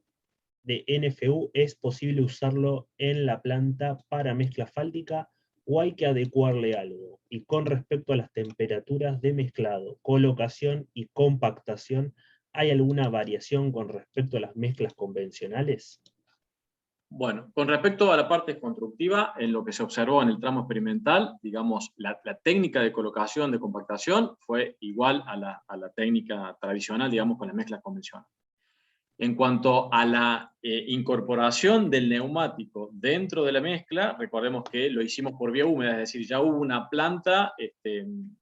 Speaker 1: de NFU? ¿Es posible usarlo en la planta para mezcla asfáltica o hay que adecuarle algo? Y con respecto a las temperaturas de mezclado, colocación y compactación, ¿hay alguna variación con respecto a las mezclas convencionales?
Speaker 3: Bueno, con respecto a la parte constructiva, en lo que se observó en el tramo experimental, digamos, la técnica de colocación, de compactación, fue igual a la técnica tradicional, digamos, con las mezclas convencionales. En cuanto a la incorporación del neumático dentro de la mezcla, recordemos que lo hicimos por vía húmeda, es decir, ya hubo una planta,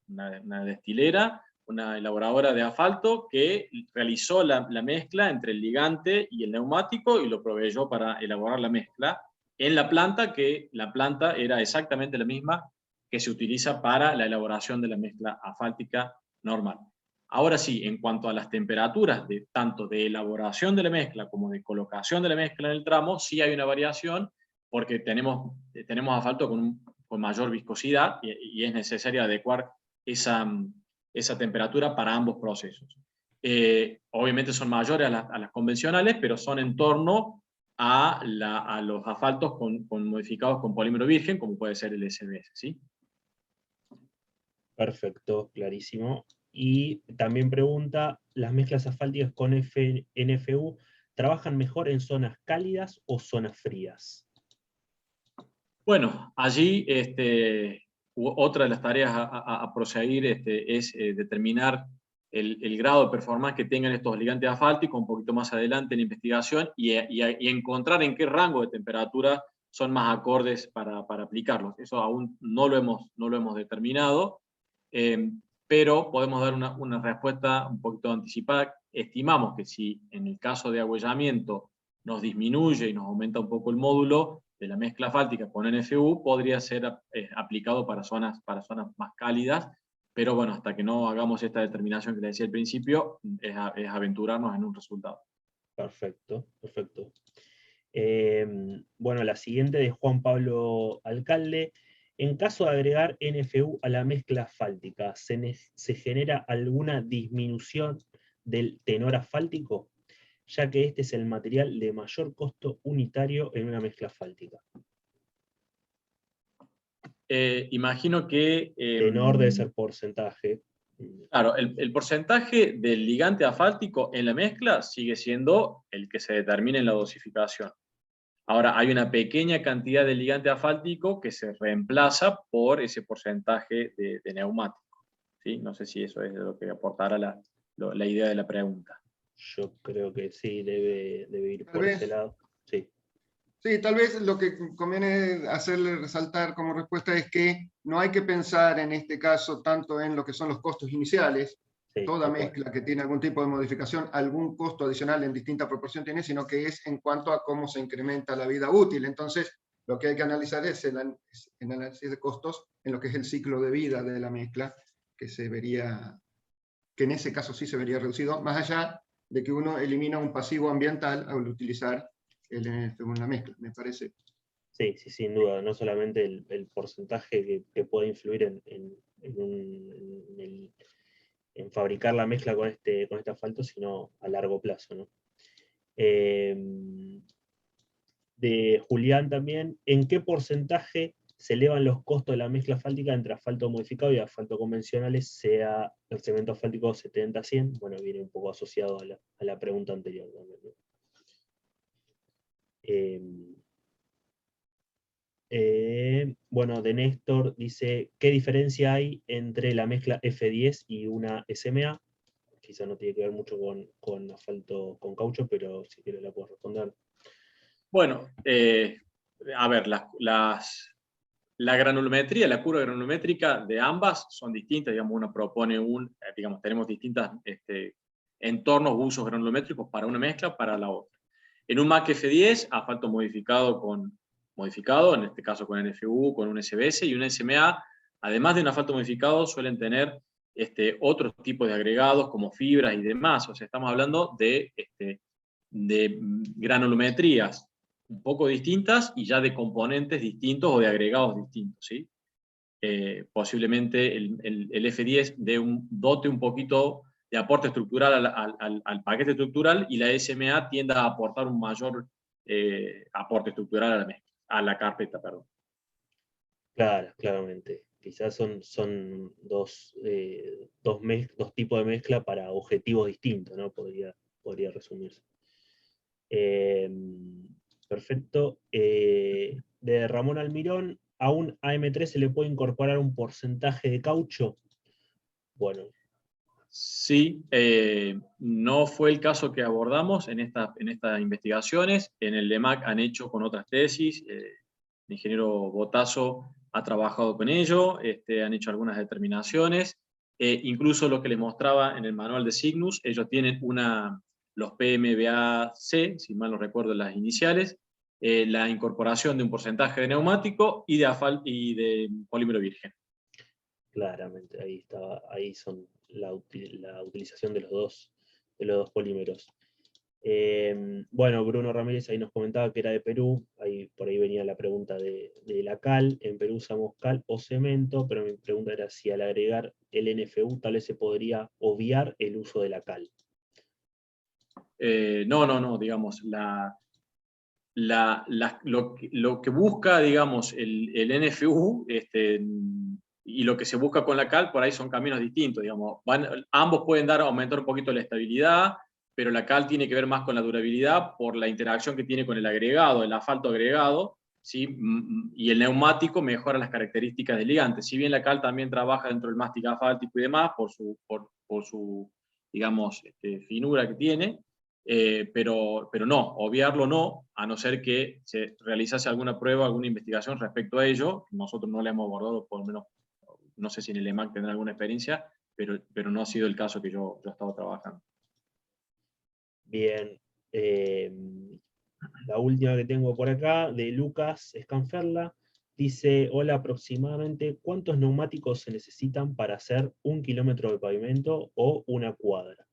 Speaker 3: una destilera, una elaboradora de asfalto que realizó la mezcla entre el ligante y el neumático y lo proveyó para elaborar la mezcla en la planta, que la planta era exactamente la misma que se utiliza para la elaboración de la mezcla asfáltica normal. Ahora sí, en cuanto a las temperaturas, tanto de elaboración de la mezcla como de colocación de la mezcla en el tramo, sí hay una variación, porque tenemos asfalto con mayor viscosidad y es necesario adecuar esa temperatura para ambos procesos. Obviamente son mayores a las convencionales, pero son en torno a los asfaltos modificados con polímero virgen, como puede ser el SBS, ¿sí?
Speaker 1: Perfecto, clarísimo. Y también pregunta, ¿las mezclas asfálticas con NFU trabajan mejor en zonas cálidas o zonas frías?
Speaker 3: Bueno, allí otra de las tareas a proseguir es determinar el grado de performance que tengan estos ligantes asfálticos un poquito más adelante en la investigación y encontrar en qué rango de temperatura son más acordes para aplicarlos. Eso aún no lo hemos determinado, pero podemos dar una respuesta un poquito anticipada. Estimamos que si en el caso de agüellamiento nos disminuye y nos aumenta un poco el módulo de la mezcla asfáltica con NFU, podría ser aplicado para zonas más cálidas, pero bueno, hasta que no hagamos esta determinación que les decía al principio, es aventurarnos en un resultado.
Speaker 1: Perfecto, perfecto. Bueno, la siguiente de Juan Pablo Alcalde. En caso de agregar NFU a la mezcla asfáltica, ¿se genera alguna disminución del tenor asfáltico? Ya que este es el material de mayor costo unitario en una mezcla asfáltica.
Speaker 3: Imagino que...
Speaker 1: Tenor debe ser porcentaje.
Speaker 3: Claro, el porcentaje del ligante asfáltico en la mezcla sigue siendo el que se determina en la dosificación. Ahora, hay una pequeña cantidad de ligante asfáltico que se reemplaza por ese porcentaje de neumático, ¿sí? No sé si eso es lo que aportará la idea de la pregunta.
Speaker 1: Yo creo que sí, debe ir por ese lado. Sí.
Speaker 2: Sí, tal vez lo que conviene hacerle resaltar como respuesta es que no hay que pensar en este caso tanto en lo que son los costos iniciales.
Speaker 1: Sí,
Speaker 2: Toda mezcla que tiene algún tipo de modificación, algún costo adicional en distinta proporción tiene, sino que es en cuanto a cómo se incrementa la vida útil. Entonces, lo que hay que analizar es el análisis de costos en lo que es el ciclo de vida de la mezcla, que en ese caso sí se vería reducido, más allá de que uno elimina un pasivo ambiental al utilizar el NFU en la mezcla, me parece.
Speaker 1: Sí, sin duda, no solamente el porcentaje que puede influir en fabricar la mezcla con este asfalto, sino a largo plazo, ¿no? De Julián también, ¿en qué porcentaje se elevan los costos de la mezcla asfáltica entre asfalto modificado y asfalto convencionales, sea el cemento asfáltico 70-100? Bueno, viene un poco asociado a la pregunta anterior también, ¿no? Bueno, de Néstor dice, ¿qué diferencia hay entre la mezcla F10 y una SMA? Quizá no tiene que ver mucho con asfalto con caucho, pero si quieres la puedo responder.
Speaker 3: Bueno, a ver, la granulometría, la curva granulométrica de ambas son distintas. Digamos, uno propone tenemos distintos entornos, usos granulométricos para una mezcla, para la otra. En un MAC F10, asfalto modificado, en este caso con NFU, con un SBS y un SMA, además de un asfalto modificado, suelen tener otros tipos de agregados como fibras y demás. O sea, estamos hablando de granulometrías un poco distintas y ya de componentes distintos o de agregados distintos, ¿sí? Posiblemente el F10 dote un poquito de aporte estructural al paquete estructural y la SMA tienda a aportar un mayor aporte estructural a la carpeta, perdón.
Speaker 1: Claro, claramente. Quizás son dos tipos de mezcla para objetivos distintos, ¿no? Podría resumirse. Perfecto. De Ramón Almirón, ¿a un AM3 se le puede incorporar un porcentaje de caucho? Bueno,
Speaker 3: Sí, no fue el caso que abordamos en estas investigaciones. En el LEMAC han hecho con otras tesis, el ingeniero Botazo ha trabajado con ello, han hecho algunas determinaciones, incluso lo que les mostraba en el manual de Cygnus, ellos tienen los PMBA-C, si mal no recuerdo las iniciales, la incorporación de un porcentaje de neumático y de polímero virgen.
Speaker 1: Claramente, ahí son la utilización de los dos polímeros. Bueno, Bruno Ramírez ahí nos comentaba que era de Perú, por ahí venía la pregunta de la cal. En Perú usamos cal o cemento, pero mi pregunta era si al agregar el NFU tal vez se podría obviar el uso de la cal.
Speaker 3: No, digamos, lo que busca, digamos, el NFU, y lo que se busca con la cal, por ahí son caminos distintos, digamos. Ambos pueden aumentar un poquito la estabilidad, pero la cal tiene que ver más con la durabilidad por la interacción que tiene con el agregado, el asfalto agregado, ¿sí? Y el neumático mejora las características del ligante. Si bien la cal también trabaja dentro del mástil asfáltico y demás, por su digamos, finura que tiene, pero no, obviarlo no, a no ser que se realizase alguna prueba, alguna investigación respecto a ello. Nosotros no le hemos abordado, por lo menos, no sé si en el EMAC tendrá alguna experiencia, pero no ha sido el caso que yo he estado trabajando.
Speaker 1: Bien, la última que tengo por acá, de Lucas Escanferla, dice: hola, aproximadamente ¿cuántos neumáticos se necesitan para hacer 1 kilómetro de pavimento o una cuadra?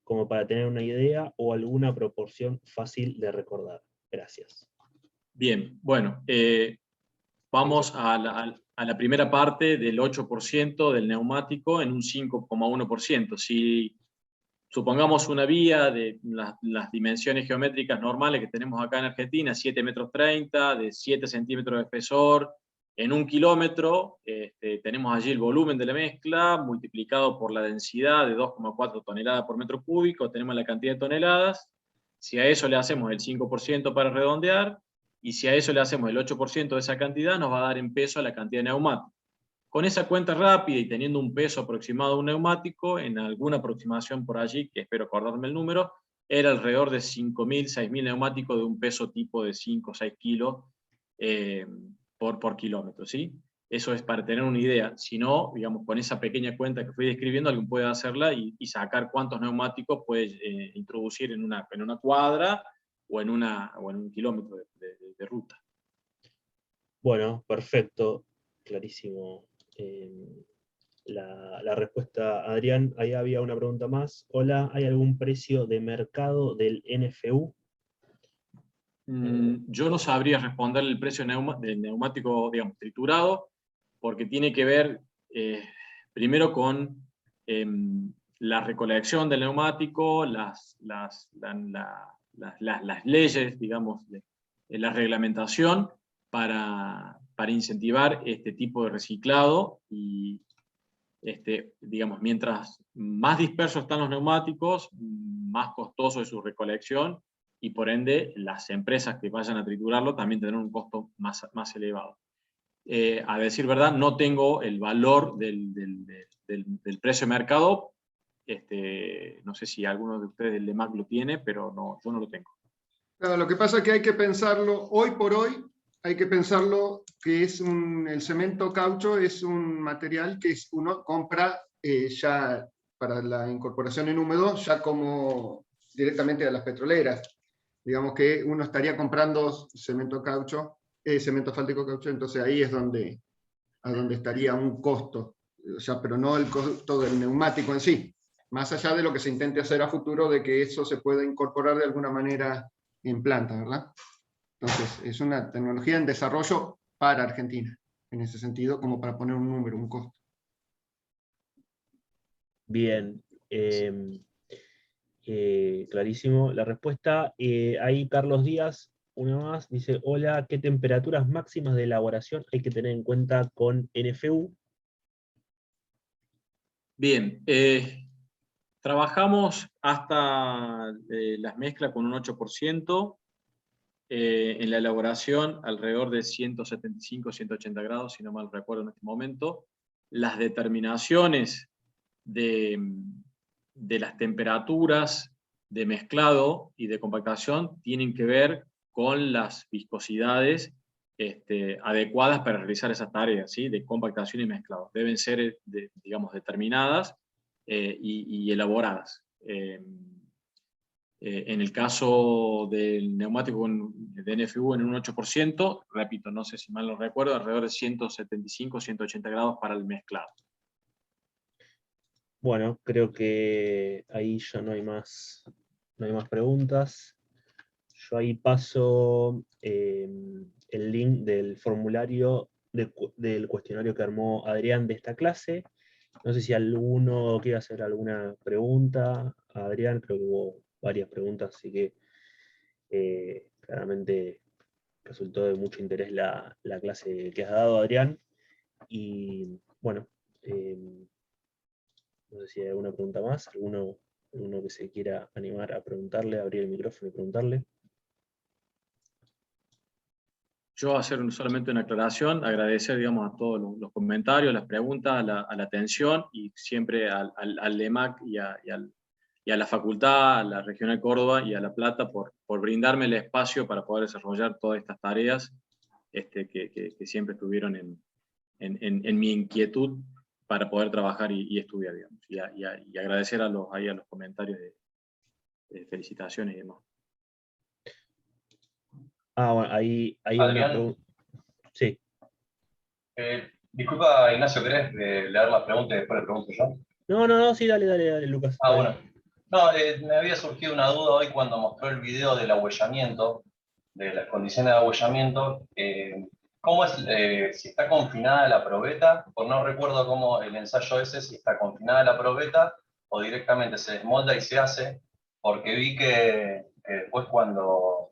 Speaker 1: Como para tener una idea o alguna proporción fácil de recordar. Gracias.
Speaker 3: Bien, bueno, vamos a la primera parte del 8% del neumático en un 5,1%. Si supongamos una vía de las dimensiones geométricas normales que tenemos acá en Argentina, 7,30 metros, de 7 centímetros de espesor, en 1 kilómetro, tenemos allí el volumen de la mezcla multiplicado por la densidad de 2,4 toneladas por metro cúbico, tenemos la cantidad de toneladas. Si a eso le hacemos el 5% para redondear, y si a eso le hacemos el 8% de esa cantidad, nos va a dar en peso la cantidad de neumáticos. Con esa cuenta rápida y teniendo un peso aproximado de un neumático, en alguna aproximación por allí, que espero acordarme el número, era alrededor de 5.000, 6.000 neumáticos de un peso tipo de 5 o 6 kilos por kilómetro, ¿sí? Eso es para tener una idea. Si no, digamos, con esa pequeña cuenta que fui describiendo, alguien puede hacerla y sacar cuántos neumáticos puede introducir en una cuadra o en un kilómetro de ruta.
Speaker 1: Bueno, perfecto, clarísimo la respuesta, Adrián. Ahí había una pregunta más. Hola, ¿hay algún precio de mercado del NFU?
Speaker 3: Yo no sabría responder el precio del neumático, digamos, triturado, porque tiene que ver primero con la recolección del neumático, las leyes, digamos, la reglamentación para incentivar este tipo de reciclado. Y digamos, mientras más dispersos están los neumáticos, más costoso es su recolección, y por ende las empresas que vayan a triturarlo también tendrán un costo más elevado. A decir verdad, no tengo el valor del precio de mercado. No sé si alguno de ustedes del LEMAC lo tiene, pero no, yo no lo tengo.
Speaker 2: Claro, lo que pasa es que hay que pensarlo, hoy por hoy, hay que pensarlo que el cemento caucho es un material que uno compra ya para la incorporación en húmedo, ya como directamente a las petroleras. Digamos que uno estaría comprando cemento asfáltico caucho, entonces ahí es donde estaría un costo, o sea, pero no el costo del neumático en sí, más allá de lo que se intente hacer a futuro, de que eso se pueda incorporar de alguna manera en planta, ¿verdad? Entonces, es una tecnología en desarrollo para Argentina, en ese sentido, como para poner un número, un costo.
Speaker 1: Bien, clarísimo la respuesta. Ahí Carlos Díaz, una más, dice: hola, ¿qué temperaturas máximas de elaboración hay que tener en cuenta con NFU?
Speaker 3: Bien, trabajamos hasta las mezclas con un 8%, en la elaboración alrededor de 175, 180 grados, si no mal recuerdo en este momento. Las determinaciones de de las temperaturas de mezclado y de compactación tienen que ver con las viscosidades adecuadas para realizar esas tareas, ¿sí? De compactación y mezclado. Deben ser, digamos, determinadas y elaboradas. En el caso del neumático de NFU en un 8%, repito, no sé si mal lo recuerdo, alrededor de 175, 180 grados para el mezclado.
Speaker 1: Bueno, creo que ahí ya no hay más preguntas. Yo ahí paso el link del formulario del cuestionario que armó Adrián de esta clase. No sé si alguno quiere hacer alguna pregunta a Adrián, creo que hubo varias preguntas, así que claramente resultó de mucho interés la clase que has dado, Adrián. Y bueno, no sé si hay alguna pregunta más, alguno que se quiera animar a preguntarle, abrir el micrófono y preguntarle.
Speaker 3: Yo hacer solamente una aclaración, agradecer, digamos, a todos los comentarios, las preguntas, a la atención, y siempre al EMAC y a la facultad, a la Regional Córdoba y a La Plata por brindarme el espacio para poder desarrollar todas estas tareas que siempre estuvieron en mi inquietud para poder trabajar y estudiar, digamos. Y agradecer a los comentarios de felicitaciones y demás.
Speaker 1: Ah, bueno, ahí hay una
Speaker 5: Adrián.
Speaker 1: pregunta. Sí.
Speaker 5: Disculpa, Ignacio, ¿querés leer la pregunta y después le pregunto yo?
Speaker 1: No, sí, dale, Lucas.
Speaker 5: Ah,
Speaker 1: Dale.
Speaker 5: bueno. No, me había surgido una duda hoy cuando mostró el video del abollamiento, de las condiciones de abollamiento. ¿Cómo es, si está confinada la probeta? Pues no recuerdo cómo el ensayo ese, si está confinada la probeta o directamente se desmolda y se hace, porque vi que después cuando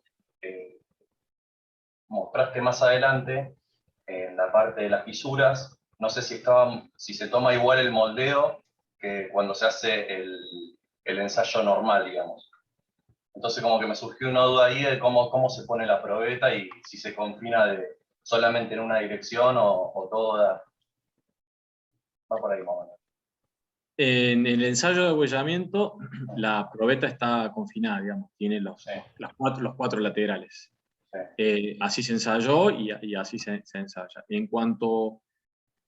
Speaker 5: mostraste más adelante, en la parte de las fisuras, no sé si se toma igual el moldeo que cuando se hace el ensayo normal, digamos. Entonces como que me surgió una duda ahí de cómo se pone la probeta y si se confina solamente en una dirección o toda. Va por ahí más o menos.
Speaker 3: En el ensayo de abollamiento, la probeta está confinada, digamos, tiene los cuatro laterales.
Speaker 5: Sí.
Speaker 3: Así se ensayó y así se ensaya. En cuanto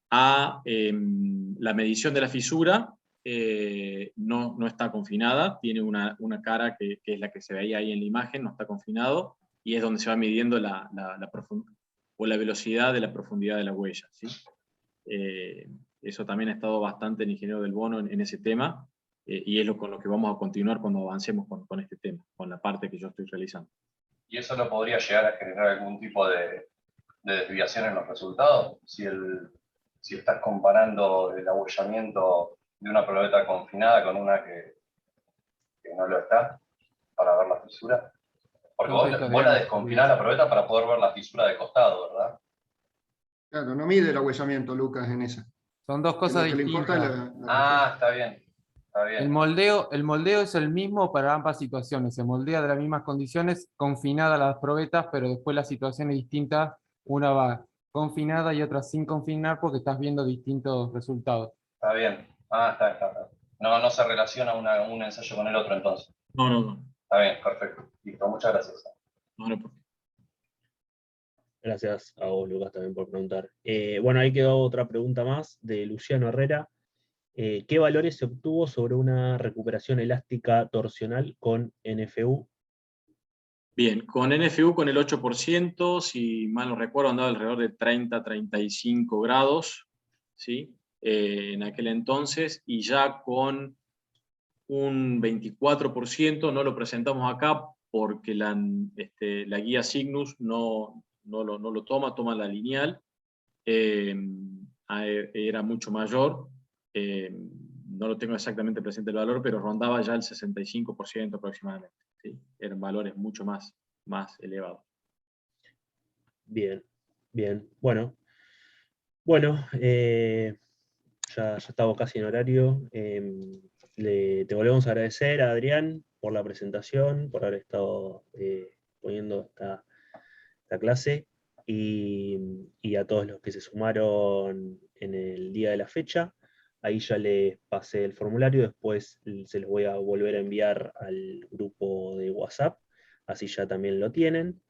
Speaker 3: a la medición de la fisura, no está confinada, tiene una cara que es la que se veía ahí en la imagen, no está confinado, y es donde se va midiendo la velocidad de la profundidad de la huella, ¿sí? Eso también ha estado bastante el ingeniero del Bono en ese tema, y es con lo que vamos a continuar cuando avancemos con este tema, con la parte que yo estoy realizando.
Speaker 5: ¿Y eso no podría llegar a generar algún tipo de desviación en los resultados? Si estás comparando el abollamiento de una probeta confinada con una que no lo está, para ver la fisura. Porque vos la desconfinás la probeta para poder ver la fisura de costado, ¿verdad?
Speaker 2: Claro, no mide el agüellamiento, Lucas, en esa.
Speaker 6: Son dos cosas
Speaker 2: Lo que le importa es
Speaker 6: distintas.
Speaker 5: Está bien. Está bien.
Speaker 6: El moldeo es el mismo para ambas situaciones. Se moldea de las mismas condiciones, confinada las probetas, pero después la situación es distinta. Una va confinada y otra sin confinar porque estás viendo distintos resultados.
Speaker 5: Está bien. Está. No se relaciona un ensayo con el otro entonces.
Speaker 3: No.
Speaker 5: Está bien, perfecto. Listo, muchas gracias.
Speaker 3: No.
Speaker 1: Gracias a vos, Lucas, también por preguntar. Bueno, ahí quedó otra pregunta más de Luciano Herrera. ¿Qué valores se obtuvo sobre una recuperación elástica torsional con NFU?
Speaker 3: Bien, con NFU con el 8%, si mal no recuerdo, andaba alrededor de 30-35 grados, ¿sí? En aquel entonces, y ya con un 24%, no lo presentamos acá porque la guía Cygnus no lo toma la lineal, era mucho mayor, no lo tengo exactamente presente el valor, pero rondaba ya el 65% aproximadamente, ¿sí? Eran valores mucho más elevados.
Speaker 1: Bien. Bueno, ya estamos casi en horario. Te volvemos a agradecer a Adrián por la presentación, por haber estado poniendo esta clase, y a todos los que se sumaron en el día de la fecha. Ahí ya les pasé el formulario, después se los voy a volver a enviar al grupo de WhatsApp, así ya también lo tienen.